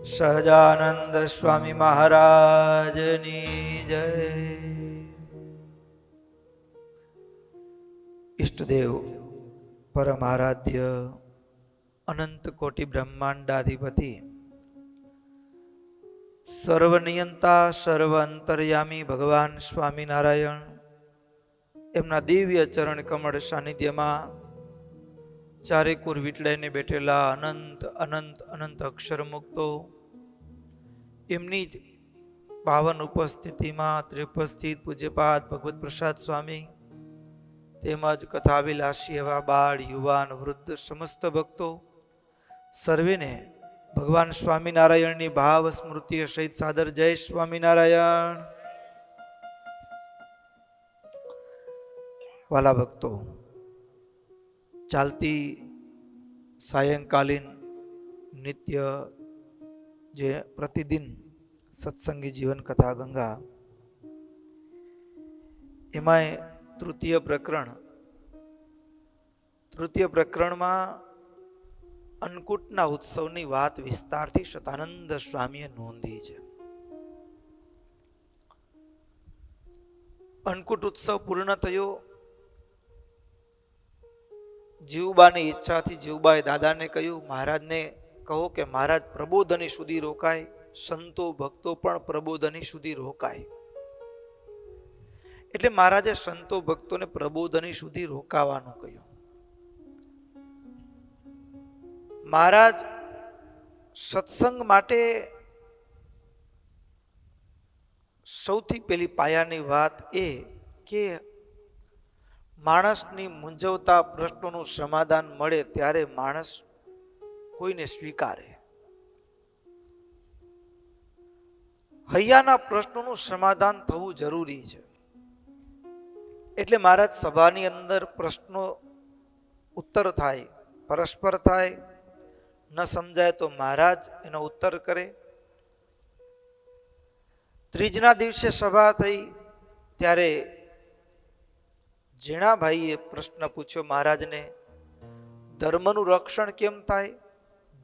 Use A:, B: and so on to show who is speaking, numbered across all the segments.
A: સહજાનંદ સ્વામી મહારાજની જય. ઈષ્ટદેવ પરમ આરાધ્ય અનંત કોટી બ્રહ્માંડાધિપતિ સર્વનિયંતા સર્વ અંતર્યામી ભગવાન સ્વામિનારાયણ એમના દિવ્ય ચરણ કમળ સાનિધ્યમાં ચારેકોર વીટળાઈને બેઠેલા અનંત અનંત અનંત અક્ષર મુક્તો એમની જ પાવન ઉપસ્થિતિમાં ત્રિપસ્થિત પૂજ્યપાદ ભગવત પ્રસાદ સ્વામી તેમજ કથાવિલાસી એવા બાળ યુવાન વૃદ્ધ સમસ્ત ભક્તો સર્વેને ભગવાન સ્વામિનારાયણની ભાવ સ્મૃતિ સહિત સાદર જય સ્વામિનારાયણ. વાલા ભક્તો, ચાલતી સાયંકાલીન નિત્ય જે પ્રતિદિન સત્સંગી જીવન કથા ગંગા, એમાંય તૃતીય પ્રકરણમાં અન્નકૂટના ઉત્સવની વાત વિસ્તારથી સતાનંદ સ્વામીએ નોંધી છે. અન્નકૂટ ઉત્સવ પૂર્ણ થયો. જીવબાની ઈચ્છાથી જીવબાએ દાદાને કહ્યું, મહારાજને કહો કે મહારાજ પ્રબોધની સુધી રોકાય, સંતો ભક્તો પણ પ્રબોધની સુધી રોકાય. એટલે મહારાજે સંતો ભક્તોને પ્રબોધની સુધી રોકાવાનું કહ્યું. મહારાજ સત્સંગ માટે સૌથી પહેલી પાયાની વાત એ કે માણસની મૂંઝવતા પ્રશ્નોનું સમાધાન મળે ત્યારે માણસ કોઈને સ્વીકારે. હૈયાના પ્રશ્નોનું સમાધાન થવું જરૂરી છે. એટલે મહારાજ સભાની અંદર પ્રશ્નો ઉત્તર થાય, પરસ્પર થાય. ન સમજાય તો મહારાજ એનો ઉત્તર કરે. ત્રીજના દિવસે સભા થઈ ત્યારે જીણાભાઈએ પ્રશ્ન પૂછ્યો મહારાજને, ધર્મનું રક્ષણ કેમ થાય,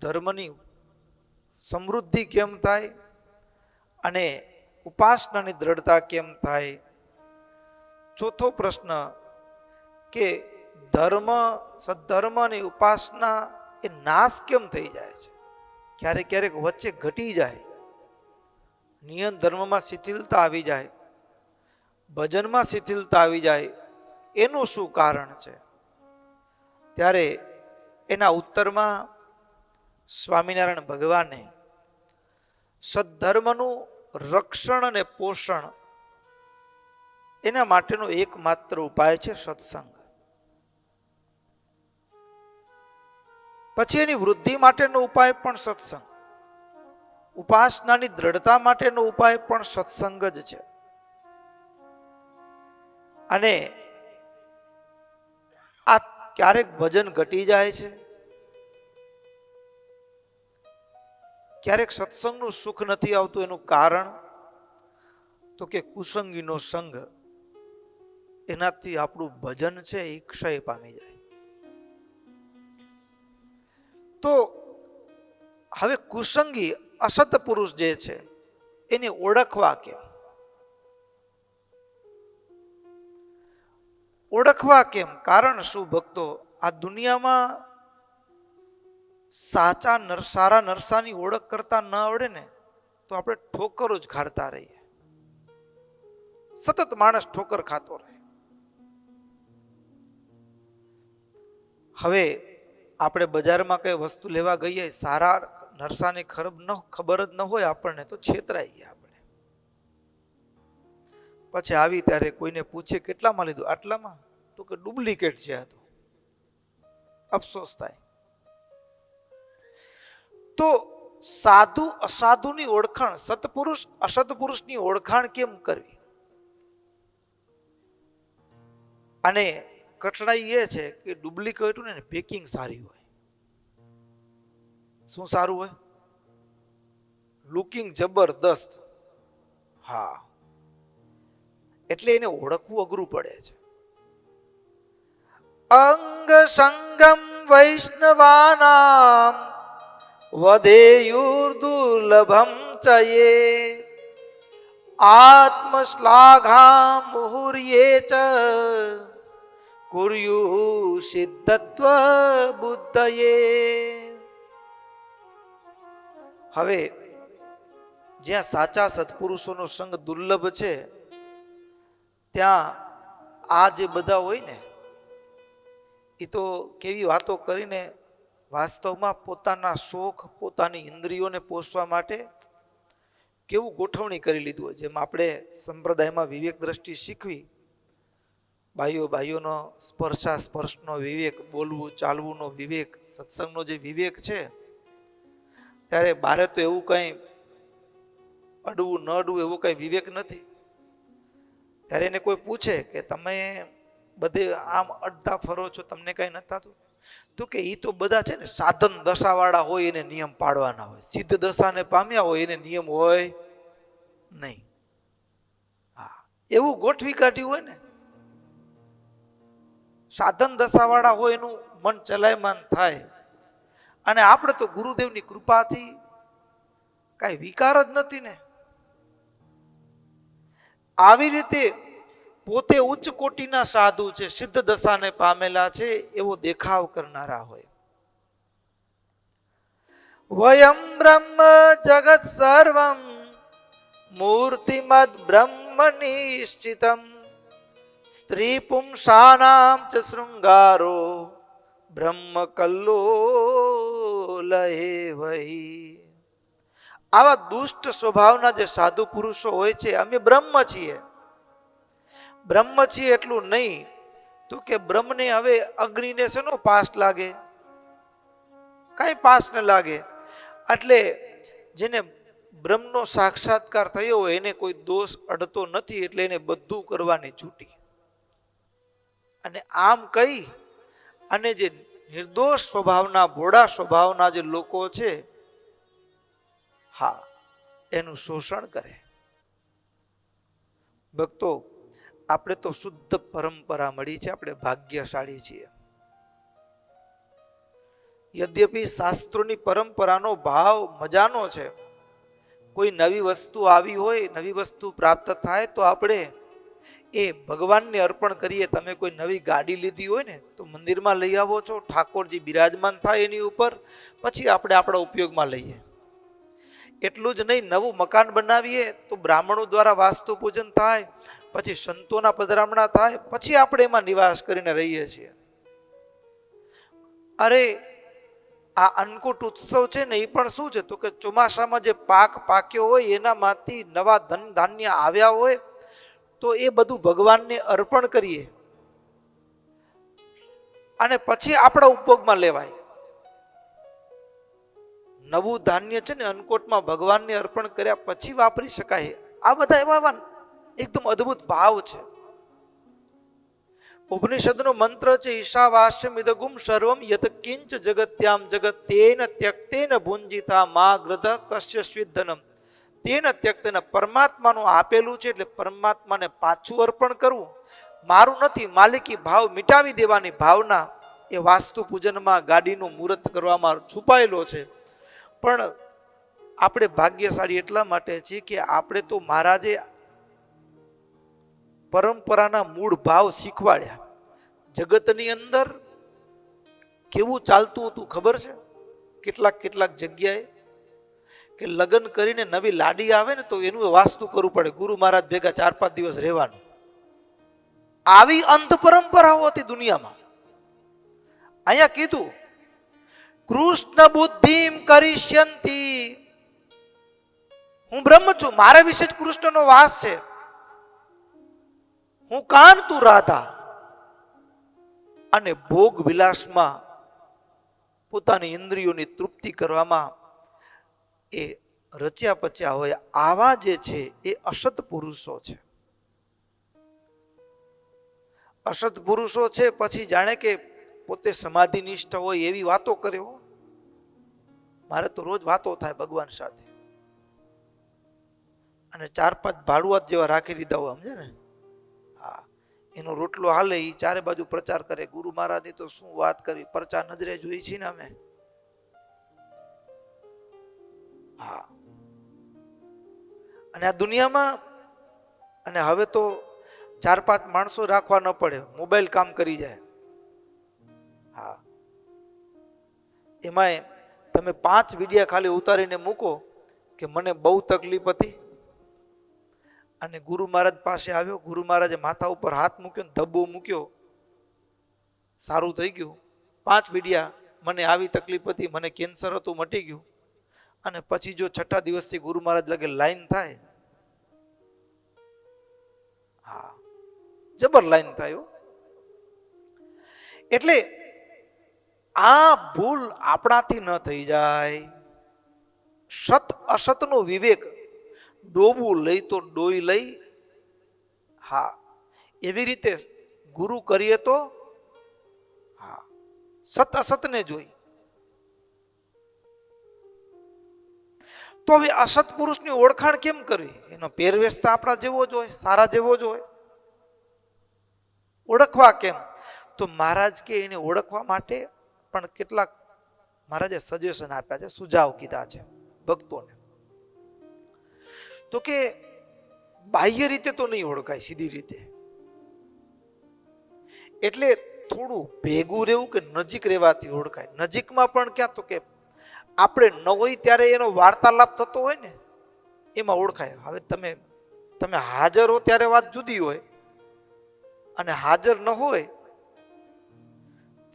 A: ધર્મની સમૃદ્ધિ કેમ થાય અને ઉપાસનાની દ્રઢતા કેમ થાય. ચોથો પ્રશ્ન કે ધર્મ સદ્ધર્મ અને ઉપાસના એ નાશ કેમ થઈ જાય છે, ક્યારેક ક્યારેક વચ્ચે ઘટી જાય, નિયમ ધર્મમાં શિથિલતા આવી જાય, ભજનમાં શિથિલતા આવી જાય, એનું શું કારણ છે. ત્યારે એના ઉત્તરમાં સ્વામિનારાયણ ભગવાને સદ્ધર્મનું રક્ષણ અને પોષણ એના માટેનો એકમાત્ર ઉપાય છે સત્સંગ. પછી એની વૃદ્ધિ માટેનો ઉપાય પણ સત્સંગ, ઉપાસનાની દ્રઢતા માટેનો ઉપાય પણ સત્સંગ જ છે. અને આ ક્યારેક ભજન ઘટી જાય છે, ક્યારેક સત્સંગનું સુખ નથી આવતું. એનું કારણ તો કે કુસંગીનો સંગ, એનાથી આપણું ભજન છે એ ક્ષય પામી જાય. તો હવે કુસંગી અસત પુરુષ જે છે એને ઓળખવા કેમ? ઓળખવા કેમ? કારણ શું ભક્તો? આ દુનિયામાં સારા નરસાની ઓળખ કરતા ન આવડે ને તો આપણે ઠોકરો જ ખાતા રહીએ. સતત માણસ ઠોકર ખાતો રહે. હવે આપણે બજારમાં કઈ વસ્તુ લેવા ગઈએ, સારા નરસાની ખબર જ ન હોય આપણને તો છેતરાઈ ગયા આપણે. પછી આવી ત્યારે કોઈને પૂછે કેટલામાં લીધું, આટલામાં, તો કે ડુપ્લિકેટ છે આ તો. અફસોસ થાય. તો સાધુ અસાધુની ઓળખાણ, સત્પુરુષ અસત્પુરુષની ઓળખાણ કેમ કરવી? અને કઠણાઈ એ છે કે ડુપ્લિકેટ ને પેકિંગ સારી હોય. શું સારું હોય? લુકિંગ જબરદસ્ત. હા, એટલે એને ઓળખવું અઘરું પડે છે. અંગ સંગમ વૈષ્ણવાનામ વદેયુર્દુર્લભમ ચયે આત્મશ્લાઘા મુહુર્યે ચ કુર્યુ સિદ્ધત્વ બુદ્ધયે. હવે જ્યાં સાચા સત્પુરુષોનો સંગ દુર્લભ છે ત્યાં આ જે બધા હોય ને એ તો કેવી વાતો કરીને વાસ્તવમાં પોતાના શોખ પોતાની ઇન્દ્રિયોને પોષવા માટે કેવું ગોઠવણી કરી લીધું હોય. જેમ આપણે સંપ્રદાયમાં વિવેક દ્રષ્ટિ શીખવી, ભાઈઓનો સ્પર્શનો વિવેક, બોલવું ચાલવુંનો વિવેક, સત્સંગનો જે વિવેક છે, ત્યારે બારે તો એવું કઈ અડવું ન અડવું એવું કઈ વિવેક નથી. ત્યારે એને કોઈ પૂછે કે તમે બધે આમ અડધા ફરો છો, તમને કઈ નથી થતું? તો કે એ તો બધા છે ને સાધન દશાવાળા હોય એને નિયમ પાડવાના હોય, સિદ્ધ દશાને પામ્યા હોય એને નિયમ હોય નહીં. હા, એવું ગોઠવી કાઢ્યું હોય ને, સાધન દશાવાળા હોય એનું મન ચલાયમાન થાય. અને આપણે તો ગુરુદેવની કૃપાથી કઈ વિકાર જ નથી ને. આવી રીતે પોતે ઉચ્ચ કોટીના સાધુ છે, સિદ્ધ દશાને પામેલા છે, એવો દેખાવ કરનારા હોય. વયમ બ્રહ્મ જગત સર્વમ મૂર્તિમદ બ્રહ્મ નિશ્ચિતમ સ્ત્રી પુંસાનામ ચ શૃંગારો બ્રહ્મ કલ્લોલહે વહી. આવા દુષ્ટ સ્વભાવના જે સાધુ પુરુષો હોય છે, અમે બ્રહ્મ છીએ. બ્રહ્મ છીએ એટલું નહીં તો કે બ્રહ્મને હવે અગ્નિને શેનો પાસ લાગે? કઈ પાસ ન લાગે. એટલે જેને બ્રહ્મનો સાક્ષાત્કાર થયો હોય એને કોઈ દોષ અડતો નથી, એટલે એને બધું કરવાની છૂટી. અને આમ કઈ અને જે નિર્દોષ સ્વભાવના ભોળા સ્વભાવના જે લોકો છે, હા, એનું શોષણ કરે. ભક્તો, આપણે તો શુદ્ધ પરંપરા મળી છે, આપણે ભાગ્યશાળી છીએ. યદ્યપિ શાસ્ત્રોની પરંપરાનો ભાવ મજાનો છે. કોઈ નવી વસ્તુ આવી હોય, નવી વસ્તુ પ્રાપ્ત થાય તો આપણે એ ભગવાનને અર્પણ કરીએ. તમે કોઈ નવી ગાડી લીધી હોય ને તો મંદિરમાં લઈ આવો છો, ઠાકોરજી બિરાજમાન થાય એની ઉપર, પછી આપણે આપણા ઉપયોગમાં લઈએ. એટલું જ નહીં, નવું મકાન બનાવીએ તો બ્રાહ્મણો દ્વારા વાસ્તુ પૂજન થાય, પછી સંતોના પધરામણા થાય, પછી આપણે એમાં નિવાસ કરીને રહીએ છીએ. અરે આ અન્નકૂટ ઉત્સવ છે ને, એ પણ શું છે તો કે ચોમાસામાં જે પાક પાક્યો હોય એનામાંથી નવા ધન ધાન્ય આવ્યા હોય તો એ બધું ભગવાનને અર્પણ કરીએ અને પછી આપણા ઉપયોગમાં લેવાય. નવું ધાન્ય છે ને અન્નકૂટમાં ભગવાનને અર્પણ કર્યા પછી વાપરી શકાય. આ બધા એવા એકદમ અદ્ભુત ભાવ છે. ઉપનિષદનો મંત્ર છે, ઈશાવાસ્યમ ઇદગુમ સર્વમ યત કિંચ જગત્યામ જગત તેન ત્યક્તેન ભુંજિતા મા ગ્રધ કશ્ય સ્વિદ્ધનમ. તેન ત્યક્તેન, પરમાત્માનું આપેલું છે એટલે પરમાત્માને પાછું અર્પણ કરવું. મારું નથી, માલિકી ભાવ મિટાવી દેવાની ભાવના એ વાસ્તુ પૂજનમાં, ગાડીનું મુહૂર્ત કરવામાં છુપાયેલો છે. પણ આપણે ભાગ્યશાળી એટલા માટે છીએ કે આપણે તો મહારાજે પરંપરાના મૂળ ભાવ શીખવાડ્યા. જગતની અંદર કેવું ચાલતું હતું ખબર છે? કેટલાક જગ્યાએ કે લગ્ન કરીને નવી લાડી આવે ને તો એનું વાસ્તુ કરવું પડે, ગુરુ મહારાજ ભેગા 4-5 દિવસ રહેવાનું. આવી અંત પરંપરાઓ હતી દુનિયામાં. અહીંયા કીધું કૃષ્ણ બુદ્ધિમ કરિષ્યંતી, હું બ્રહ્મ છું, મારા વિશે જ કૃષ્ણનો વાસ છે. હું કાન, તું રાધા. અને ભોગ વિલાસમાં પોતાની ઇન્દ્રિયોની તૃપ્તિ કરવામાં એ રચ્યા પચ્યા હોય. આવા જે છે એ અસત પુરુષો છે. અસત પુરુષો છે પછી જાણે કે પોતે સમાધિનિષ્ઠ હોય એવી વાતો કરે. મારે તો રોજ વાતો થાય ભગવાન સાથે, અને 4-5 ભાડુઆત જેવા રાખી લીધા હોય, સમજે ને? હા, એનો રોટલો હાલે, એ ચારે બાજુ પ્રચાર કરે. ગુરુ મહારાજની તો શું વાત કરી, પરચા નજરે જોઈ છે ને અમે. હા, અને આ દુનિયામાં, અને હવે તો 4-5 માણસો રાખવા ન પડે, મોબાઈલ કામ કરી જાય. હા, એમાંય તમે 5 વિડિયા ખાલી ઉતારીને મૂકો કે મને બહુ તકલીફ હતી અને ગુરુ મહારાજ પાસે આવ્યો, ગુરુ મહારાજે માથા ઉપર હાથ મૂક્યો, ધબ્બો મૂક્યો, સારું થઈ ગયું. 5 વિડિયા, મને આવી તકલીફ હતી, મને કેન્સર હતું, મટી ગયું. અને પછી જો 6ઠા દિવસથી ગુરુ મહારાજ લગે લાઈન થાય, હા, જબર લાઈન થાય. એટલે આ ભૂલ આપણાથી ન થઈ જાય. સત અસતનો વિવેક, ડોબું લઈ તો ડોઈ લઈ. હા, એવી રીતે ગુરુ કરીએ તો હા, સત અસતને જોઈ. તો હવે અસત પુરુષની ઓળખાણ કેમ કરવી? એનો પહેરવેશ તો આપણા જેવો જ હોય, સારા જેવો જ હોય. ઓળખવા કેમ? તો મહારાજ કે એને ઓળખવા માટે પણ કેટલાક મહારાજે સજેશન આપ્યા છે, સુઝાવ કીધા છે ભક્તોને. તો કે બાહ્ય રીતે તો નહીં ઓળખાય સીધી રીતે, એટલે થોડું ભેગું રહેવું કે નજીક રહેવાથી ઓળખાય. નજીકમાં પણ ક્યાં? તો કે આપણે ન હોય ત્યારે એનો વાર્તાલાપ થતો હોય ને, એમાં ઓળખાય. હવે તમે હાજર હો ત્યારે વાત જુદી હોય, અને હાજર ન હોય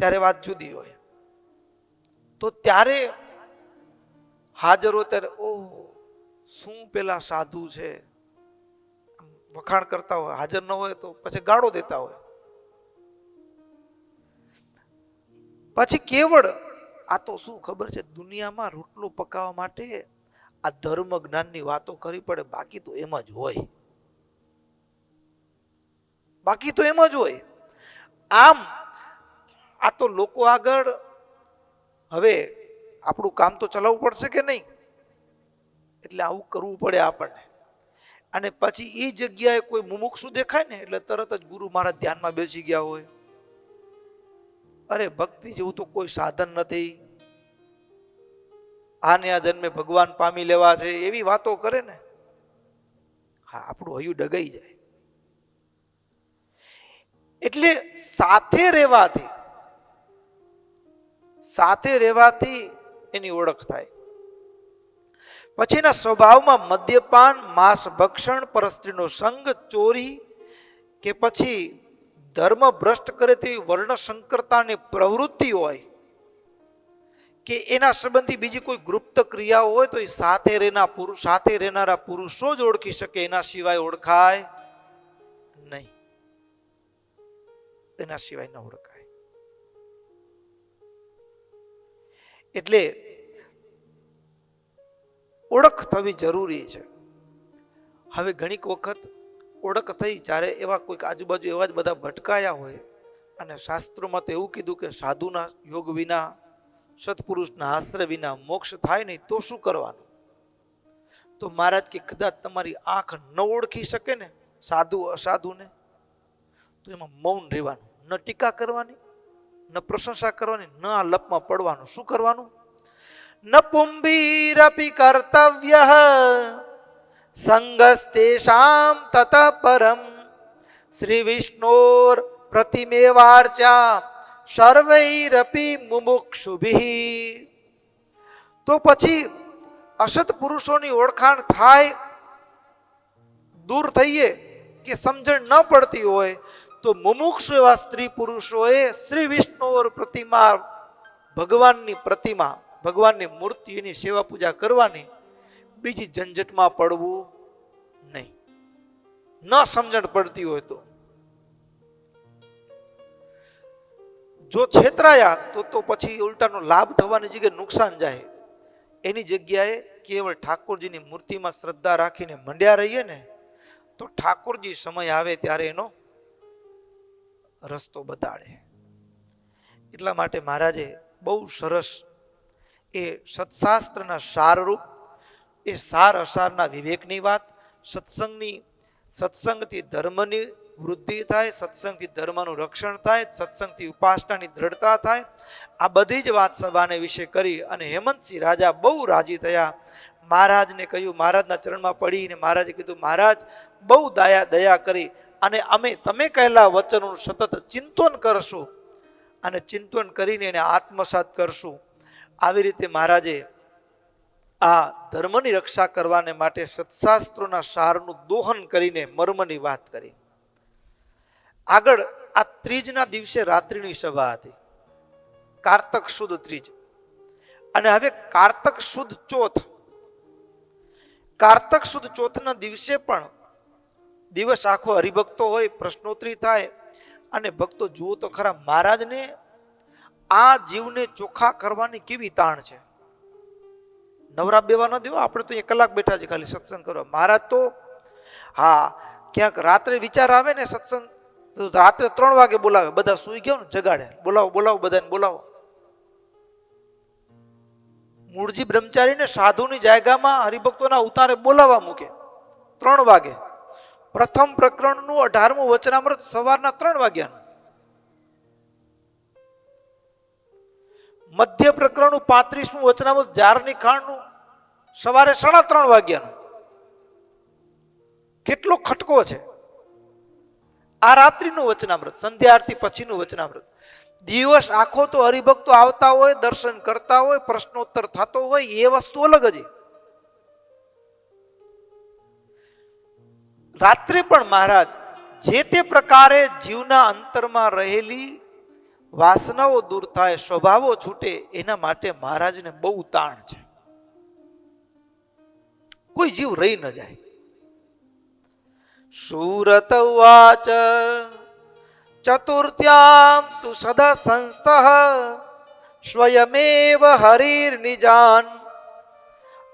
A: ત્યારે વાત જુદી હોય. તો ત્યારે હાજર હોય ત્યારે ઓહ શું પેલા સાધુ છે, વખાણ કરતા હોય. હાજર ન હોય તો પછી ગાળો દેતા હોય. પછી કેવળ આ તો શું ખબર છે, દુનિયામાં રોટલો પકાવવા માટે આ ધર્મ જ્ઞાનની વાતો કરવી પડે, બાકી તો એમ જ હોય. બાકી તો એમ જ હોય. આમ આ તો લોકો આગળ હવે આપણું કામ તો ચલાવવું પડશે કે નહીં, એટલે આવું કરવું પડે આપણને. અને પછી એ જગ્યાએ કોઈ મુમુક્ષુ દેખાય ને એટલે તરત જ ગુરુ મહારાજ ધ્યાનમાં બેસી ગયા હોય. અરે ભક્તિ જેવું તો કોઈ સાધન નથી, આને આ જન્મે ભગવાન પામી લેવા છે, એવી વાતો કરે ને, હા, આપણું હૈયું ડગાઈ જાય. એટલે સાથે રહેવાથી એની ઓળખ થાય. પછીના સ્વભાવમાં મદ્યપાન, માંસ ભક્ષણ, પરસ્ત્રીનો સંગ, ચોરી કે પછી ધર્મ ભ્રષ્ટ કરે તેવી વર્ણ સંકરતાની પ્રવૃત્તિ હોય કે એના સંબંધી બીજી કોઈ ગુપ્ત ક્રિયાઓ હોય તો એ સાથે રહેનારા પુરુષો જ ઓળખી શકે, એના સિવાય ઓળખાય નહીં. એના સિવાય ન ઓળખાય. એટલે ઓળખ થવી જરૂરી છે. હવે ઘણીક વખત ઓળખ થઈ જ્યારે એવા કોઈક આજુબાજુ એવા જ બધા ભટકાયા હોય, અને શાસ્ત્રોમાં તો એવું કીધું કે સાધુના યોગ વિના, સત્પુરુષના આશ્રય વિના મોક્ષ થાય નહીં. તો શું કરવાનું? તો મહારાજ કે કદાચ તમારી આંખ ન ઓળખી શકે ને સાધુ અસાધુને, તો એમાં મૌન રહેવાનું, ન ટીકા કરવાની, ન પ્રશંસા કરવાની, ન આ લપમાં પડવાનું. શું કરવાનું? ન પુંભીરપી કર્તવ્ય સંગસ્તેષામ તત પરમ શ્રી વિષ્ણોર પ્રતિમેવાર્ચા સર્વૈરપી મુમુક્ષુભિ. તો પછી અસત પુરુષોની ઓળખાણ થાય, દૂર થઈએ કે સમજણ ન પડતી હોય તો મુમુક્ષુ એવા સ્ત્રી પુરુષોએ શ્રી વિષ્ણુ પ્રતિમા, ભગવાનની પ્રતિમા, ભગવાનની મૂર્તિની સેવા પૂજા કરવાની. બીજી ઝંઝટમાં પડવું નહીં, ન સમજણ પડતી હોય તો. જો છેતરાયા તો પછી ઉલટાનો લાભ થવાની જગ્યાએ નુકસાન જાય. એની જગ્યાએ કેવળ ઠાકોરજીની મૂર્તિમાં શ્રદ્ધા રાખીને મંડ્યા રહીએ ને તો ઠાકોરજી સમય આવે ત્યારે એનો રસ્તો બતાડે. એટલા માટે મહારાજે બહુ સરસ એ સત્શાસ્ત્રના સારરૂપ, એ સાર અસારના વિવેકની વાત, સત્સંગથી ધર્મની વૃદ્ધિ થાય, સત્સંગથી ધર્મનું રક્ષણ થાય, સત્સંગથી ઉપાસનાની દ્રઢતા થાય. આ બધી જ વાત સભાને વિશે કરી અને હેમંતસિંહ રાજા બહુ રાજી થયા. મહારાજને કહ્યું, મહારાજના ચરણમાં પડીને મહારાજે કીધું, મહારાજ બહુ દયા કરી અને અમે તમે કહેલા વચનનું સતત ચિંતન કરશું અને ચિંતન કરીને એને આત્મસાત કરશું. આવી રીતે મહારાજે આ ધર્મની રક્ષા કરવાને માટે સત્શાસ્ત્રોના સારનું દોહન કરીને મર્મની વાત કરી. આગળ આ ત્રીજના દિવસે રાત્રિની સભા હતી, કારતક સુદ ત્રીજ. અને હવે કારતક સુદ ચોથ, કારતક સુદ ચોથના દિવસે પણ દિવસ આખો હરિભક્તો હોય, પ્રશ્નોત્તરી થાય અને ભક્તો જુઓ તો ખરા મહારાજને આ જીવને ચોખ્ખા કરવાની કેવી તાણ છે. નવરા બેવા ન દેવો, આપણે તો 1 કલાક બેઠા છે ખાલી સત્સંગ કરવા. મહારાજ તો હા ક્યાંક રાત્રે વિચાર આવે ને સત્સંગ, રાત્રે 3 વાગે બોલાવે, બધા સુઈ ગયો ને જગાડે, બોલાવો બોલાવો બધાને બોલાવો. મૂળજી બ્રહ્મચારીને સાધુની જાયગામાં હરિભક્તોના ઉતારે બોલાવવા મૂકે 3 વાગે. પ્રથમ પ્રકરણનું 18મું વચનામૃત સવારના 3 વાગ્યાનું, મધ્ય પ્રકરણનું 35મું વચનામૃત જારની ખાણનું સવારે 3:30 વાગ્યાનું. કેટલો ખટકો છે. આ રાત્રિનું વચનામૃત, સંધ્યા આરતી પછીનું વચનામૃત. દિવસ આખો તો હરિભક્તો આવતા હોય, દર્શન કરતા હોય, પ્રશ્નોત્તર થતો હોય, એ વસ્તુ અલગ જ. રાત્રે પણ મહારાજ જે તે પ્રકારે જીવના અંતરમાં રહેલી વાસનાઓ દૂર થાય, સ્વભાવો છૂટે, એના માટે મહારાજને બહુ તાણ છે. કોઈ જીવ રહી ન જાય. સુરત વાચ ચતુર્થ્યામ તુ સદા સંસ્થઃ સ્વયમેવ હરિર્નિજાન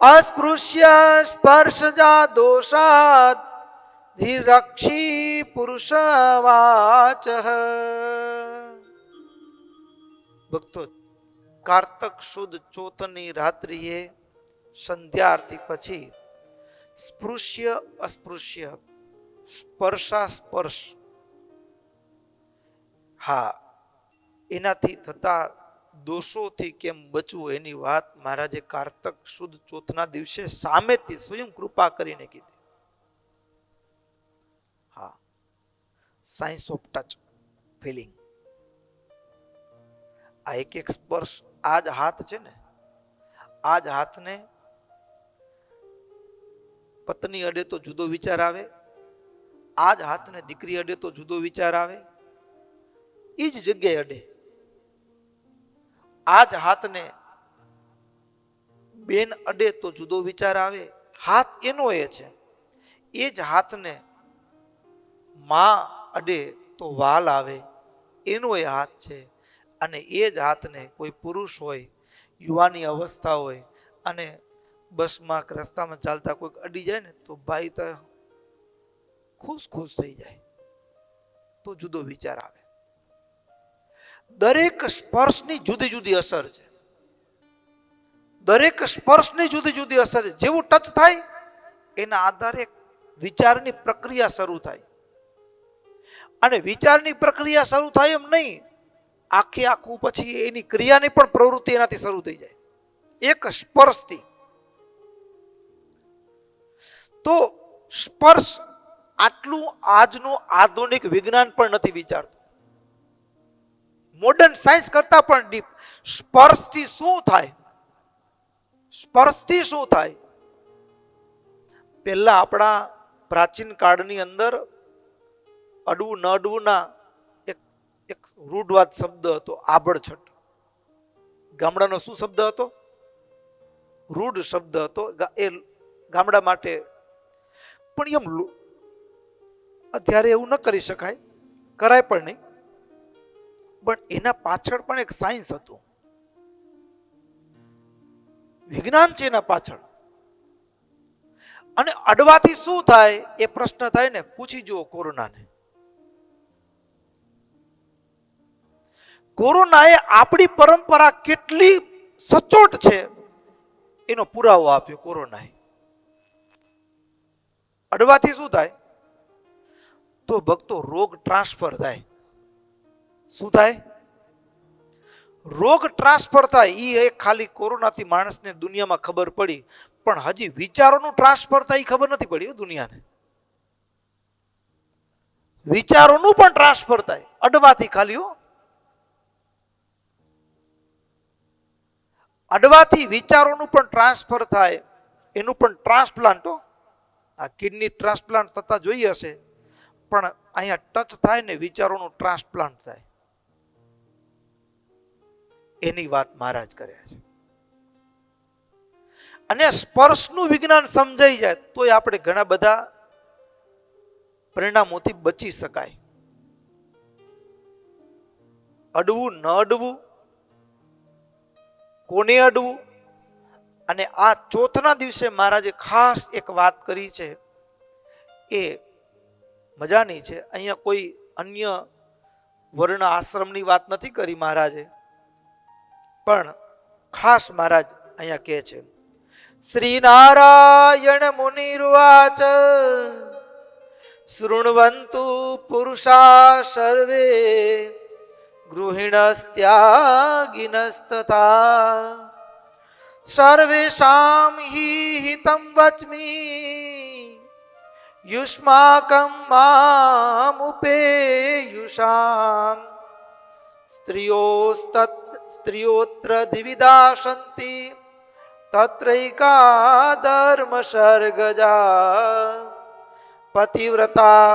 A: અસ્પૃશ્ય સ્પર્શજા દોષાદ ધીરક્ષી પુરુષવાચ. ભક્તો, કારતક સુદ ચોથની રાત્રિએ સંધ્યા આરતી પછી સ્પૃશ્ય અસ્પૃશ્ય, સ્પર્શા સ્પર્શ, હા એનાથી થતા દોષોથી કેમ બચવું એની વાત મહારાજે કારતક સુદ ચોથના દિવસે સામેથી સ્વયં કૃપા કરીને કીધી. હા, સાયન્સ ઓફ ટચ ફિલિંગ. આ એક એક સ્પર્શ, આ જ હાથ છે ને, આ જ હાથને પત્ની અડે તો જુદો વિચાર આવે, આ જ હાથને દીકરી અડે તો જુદો વિચાર આવે, એ જ જગ્યાએ અડે. આ જ હાથને બેન અડે તો જુદો વિચાર આવે, હાથ એનો એ છે. એ જ હાથને માં અડે તો વાલ આવે, એનો એ હાથ છે. અને એ જ હાથને કોઈ પુરુષ હોય, યુવાની અવસ્થા હોય અને બસમાં રસ્તામાં ચાલતા કોઈક અડી જાય ને તો ભાઈ તો ખુશ ખુશ થઈ જાય, તો જુદો વિચાર આવે. દરેક સ્પર્શની જુદી જુદી અસર છે. દરેક સ્પર્શની જુદી જુદી અસર છે. જેવું ટચ થાય એના આધારે વિચારની પ્રક્રિયા શરૂ થાય. અને વિચારની પ્રક્રિયા શરૂ થાય એમ નહીં, આખું પછી એની ક્રિયાની પણ પ્રવૃત્તિ એનાથી શરૂ થઈ જાય, એક સ્પર્શથી. તો સ્પર્શ આટલું આજનું આધુનિક વિજ્ઞાન પણ નથી વિચારતું. મોડર્ન સાયન્સ કરતા પણ ડીપ. સ્પર્શથી શું થાય? સ્પર્શથી શું થાય? પહેલા આપણા પ્રાચીન કાળની અંદર અડવું ન અડવું ના એક રૂઢવાદ શબ્દ હતો, આભડછટ. ગામડાનો શું શબ્દ હતો? રૂઢ શબ્દ હતો એ ગામડા માટે. પણ એમ અત્યારે એવું ન કરી શકાય, કરાય પણ નહીં. પણ એના પાછળ પણ એક સાયન્સ હતું, વિજ્ઞાન છે એના પાછળ. અને અડવાથી શું થાય એ પ્રશ્ન થાય ને, પૂછી જુઓ કોરોનાને. કોરોનાએ આપણી પરંપરા કેટલી સચોટ છે એનો પુરાવો આપ્યો કોરોનાએ. અડવાથી શું થાય? તો ભક્તો રોગ ટ્રાન્સફર થાય. શું થાય? રોગ ટ્રાન્સફર થાય એ એક ખાલી કોરોનાથી માણસને દુનિયામાં ખબર પડી, પણ હજી વિચારોનું ટ્રાન્સફર થાય એ ખબર નથી પડી દુનિયાને. વિચારોનું પણ ટ્રાન્સફર થાય અડવાથી ખાલી અડવાથી વિચારોનું પણ ટ્રાન્સફર થાય, એનું પણ ટ્રાન્સપ્લાન્ટ. આ કિડની ટ્રાન્સપ્લાન્ટ થતા જોઈ હશે, પણ અહીંયા ટચ થાય ને વિચારોનું ટ્રાન્સપ્લાન્ટ થાય. એની વાત મહારાજ કર્યા છે. અને સ્પર્શનું વિજ્ઞાન સમજાઈ જાય તોય આપણે ઘણા બધા પરિણામોથી બચી શકાય. અડવું ન અડવું, કોને અડવું. અને આ ચોથના દિવસે મહારાજે ખાસ એક વાત કરી છે, એ મજાની છે. અહીંયા કોઈ અન્ય વર્ણ આશ્રમની વાત નથી કરી મહારાજે, પણ ખાસ મહારાજ અહીંયા કહે છે, શ્રી નારાયણ મુનિર્વાચ શૃણવંતુ પુરુષા સર્વે ગૃહિણસ્ત્યાગિનસ્તથા સર્વેષાં હિ હિતં વચ્મિ યુષ્માકં મામુપેયુષાં સ્ત્રિયોત્ર દ્વિવિધા સન્તિ તત્રૈકા ધર્મ સર્ગજા પતિવ્રતા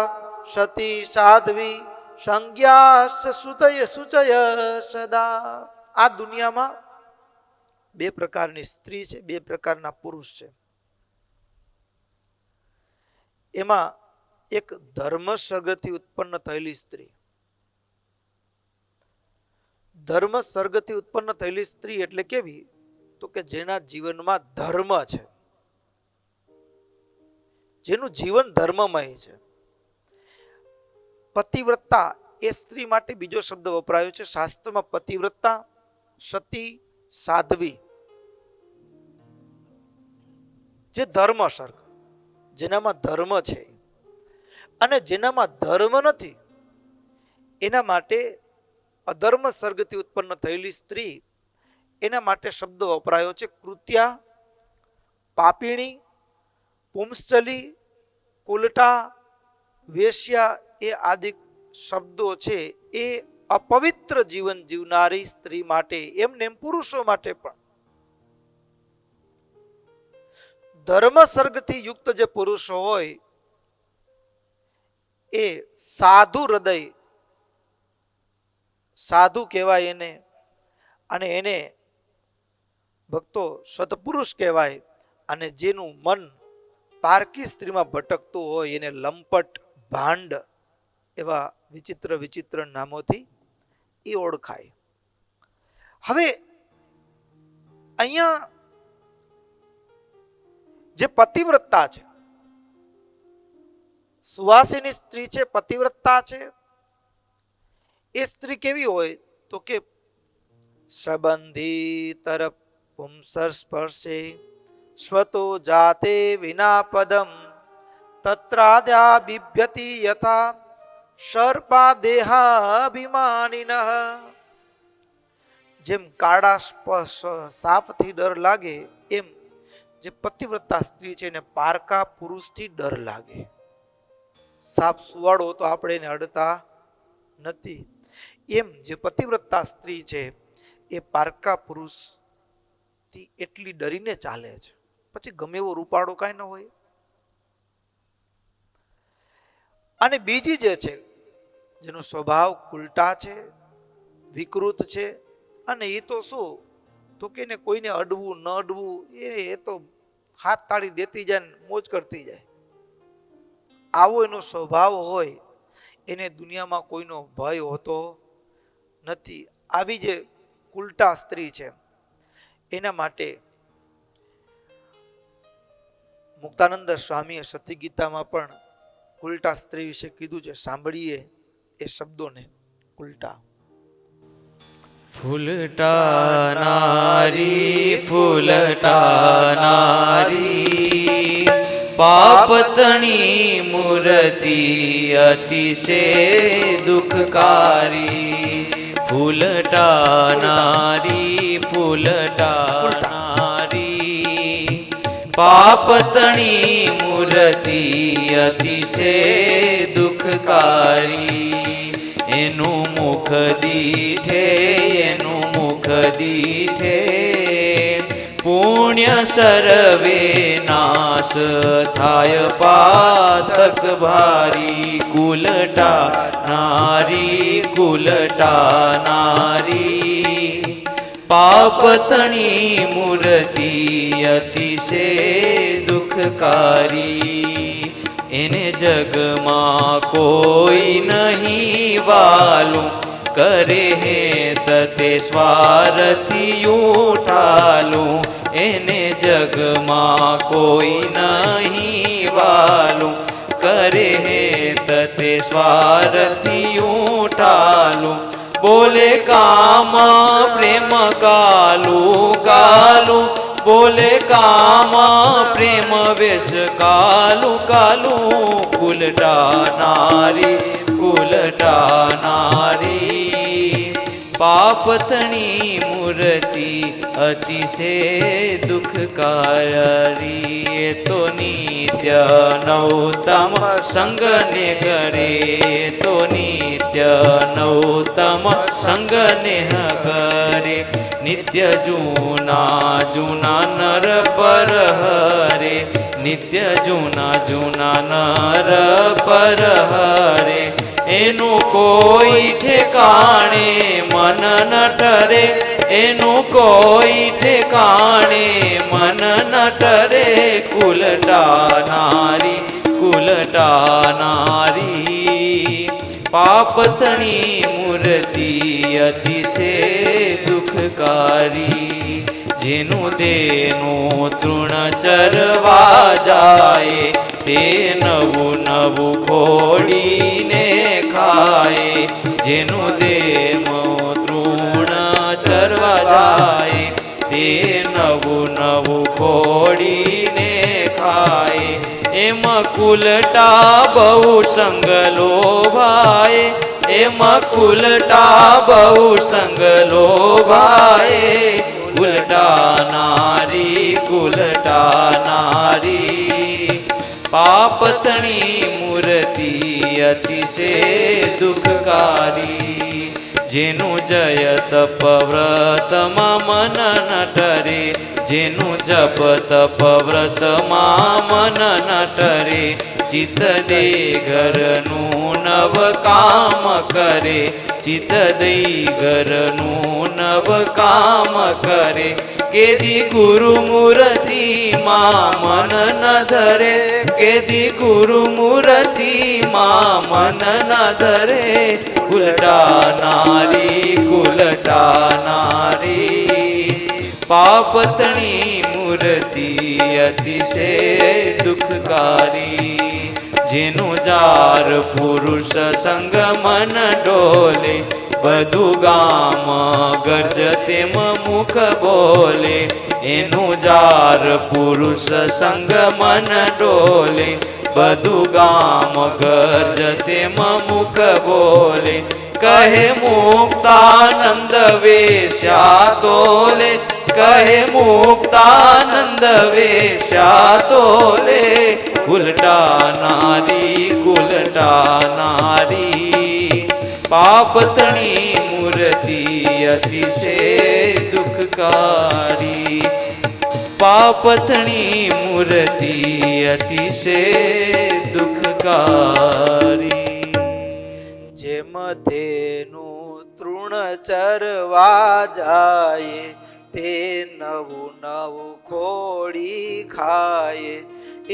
A: સતી સાધ્વી સંજ્ઞાશ્ચ સુતય સુચય સદા. આ દુનિયામાં બે પ્રકારની સ્ત્રી છે, બે પ્રકારના પુરુષ છે. એમાં એક ધર્મ સર્ગથી ઉત્પન્ન થયેલી સ્ત્રી. ધર્મ સર્ગથી ઉત્પન્ન થયેલી સ્ત્રી એટલે કેવી? તો કે જેના જીવનમાં ધર્મ છે, જેનું જીવન ધર્મમય છે. પતિવ્રતા એ સ્ત્રી માટે બીજો શબ્દ વપરાયો છે શાસ્ત્રમાં. પતિવ્રતા, સતી, સાધ્વી. જે ધર્મ સર્ગ, જેનામાં ધર્મ છે. અને જેનામાં ધર્મ નથી એના માટે અધર્મ સર્ગથી ઉત્પન્ન થયેલી સ્ત્રી, એના માટે શબ્દ વપરાયો છે કૃત્યા, પાપીણી, પુંસચલી, કુલટા, વેશ્યા. એ આદિ શબ્દો છે એ અપવિત્ર જીવન જીવનારી સ્ત્રી માટે, એમને એમ પુરુષો માટે પણ. ધર્મ સર્ગથી યુક્ત જે પુરુષો હોય એ સાધુ હૃદય, સાધુ કહેવાય એને. અને એને ભક્તો સત્પુરુષ કહેવાય. અને જેનું મન પારકી સ્ત્રીમાં ભટકતું હોય એને લંપટ, ભાંડ એવા વિચિત્ર વિચિત્ર નામોથી એ ઓળખાય. હવે અહીંયા જે પતિવ્રતા છે, સુવાસિની સ્ત્રી છે, પતિવ્રતા છે, એ સ્ત્રી કેવી હોય? તો કે સંબંધી તરફ પુંસર સ્પર્શે સ્વતો જાતે વિના પદમ તત્રાદ્યા બિભ્યતિ યથા સર્પા દેહાભિમાનિનઃ. જેમ કાળા સાપથી ડર લાગે એમ જે પતિવ્રતા સ્ત્રી છે એને પારકા પુરુષથી ડર લાગે. સાપ સુવાડો તો આપણે એને અડતા નથી, એમ જે પતિવ્રતા સ્ત્રી છે એ પારકા પુરુષથી એટલી ડરીને ચાલે છે. પછી ગમે એવો રૂપાળો કાંઈ ન હોય. અને બીજી જે છે જેનો સ્વભાવ ઉલટા છે, વિકૃત છે, અને એ તો શું તો કે એને કોઈને અડવું ન અડવું એ તો હાથ તાળી દેતી જાય ને મોજ કરતી જાય. આવો એનો સ્વભાવ હોય, એને દુનિયામાં કોઈનો ભય હોતો નથી. આવી જે ઉલટા સ્ત્રી છે એના માટે મુક્તાનંદ સ્વામીએ સતી ગીતામાં પણ ઉલટા સ્ત્રી વિશે કીધું છે. સાંભળીએ એ શબ્દોને. ઉલટા
B: ફૂલટા નારી, ફૂલટા નારી, પાપતણી મૂર્તિ અતિશે દુઃખકારી. ફૂલટાનારી ફૂલટાનારી પાપતણી મૂર્તિ અતિશે દુઃખકારી એનું મુખ દીઠે એનું મુખ દીઠે પુણ્ય સર્વે નાશ થાય પાતક ભારી કુલટા નારી પાપતણી મૂર્તિ અતિશે દુઃખકારી એને જગમાં કોઈ નહીં વાલું કરે હે તતે સ્વાર્થી ઉઠાલું એને જગમાં કોઈ નહીં વાલું કરે હે તતે સ્વાર્થી ઉઠાલું બોલે કામ પ્રેમ કાલું કાલું બોલે કામ પ્રેમ વેશ કાલું કાલું કુલટા નારી પાપતણી મૂર્તિ અતિશે દુઃખકારી તો નિત્ય નૌતમ સંગને કરે તો નિત્ય નૌતમ સંગને કરે નિત્ય જૂના નર પર હરે નિત્ય જૂના નર પર હરે એનું કોઈ ઠેકાણે મન ન ઠરે એનું કોઈ ઠેકાણે મન ન ઠરે કુલટા નારી પાપતણી મૂર્તિ અતિશે દુઃખકારી જેનું દેનું તૃણ ચરવા જાય તે નવું નવું ખોડીને ખાય જેનું દેનું તૃણ ચરવા જાય તે નવું નવું ખોડીને ખાય એમ કુલટા બહુ સંગ લોભાય એમ કુલટા બહુ સંગ લોભાય કુલટા નારી પાપતણી મૂર્તિ અતિશે દુઃખકારી જેનું જય તપ વ્રતમાં મન ન ઠરે જેનું જપ તપ વ્રતમાં મન ન ઠરે ચિત્ત દે ઘરનું નવ કામ કરે ચિત્ત દઈ ઘરનું નવ કામ કરે કેદી ગુરુ મૂર્તિ માં મન ન ધરે કેદી ગુરુ મૂર્તિ માં મન ન ધરે કુલટા નારી પાપતણી મૂર્તિ અતિશે દુઃખકારી જેનું જાર પુરુષ સંગ મન ડોલે બધું ગામ ગરજ તેમ મુખ બોલે એનું જાર પુરુષ સંગ મન ડોલે બધું ગામ ગરજ તેમ મુખ બોલે કહે મુક્તાનંદ વેશ્યા તોલે કહે મુક્તાનંદ વેશ્યા તોલે કુલટા નારી પાપતણી મૂર્તિ અતિશે દુઃખકારી પાપતણી મૂર્તિ અતિશે દુઃખકારી
A: જેમ તેનું તૃણ ચરવા જાય તે નવું નવું ખોડી ખાય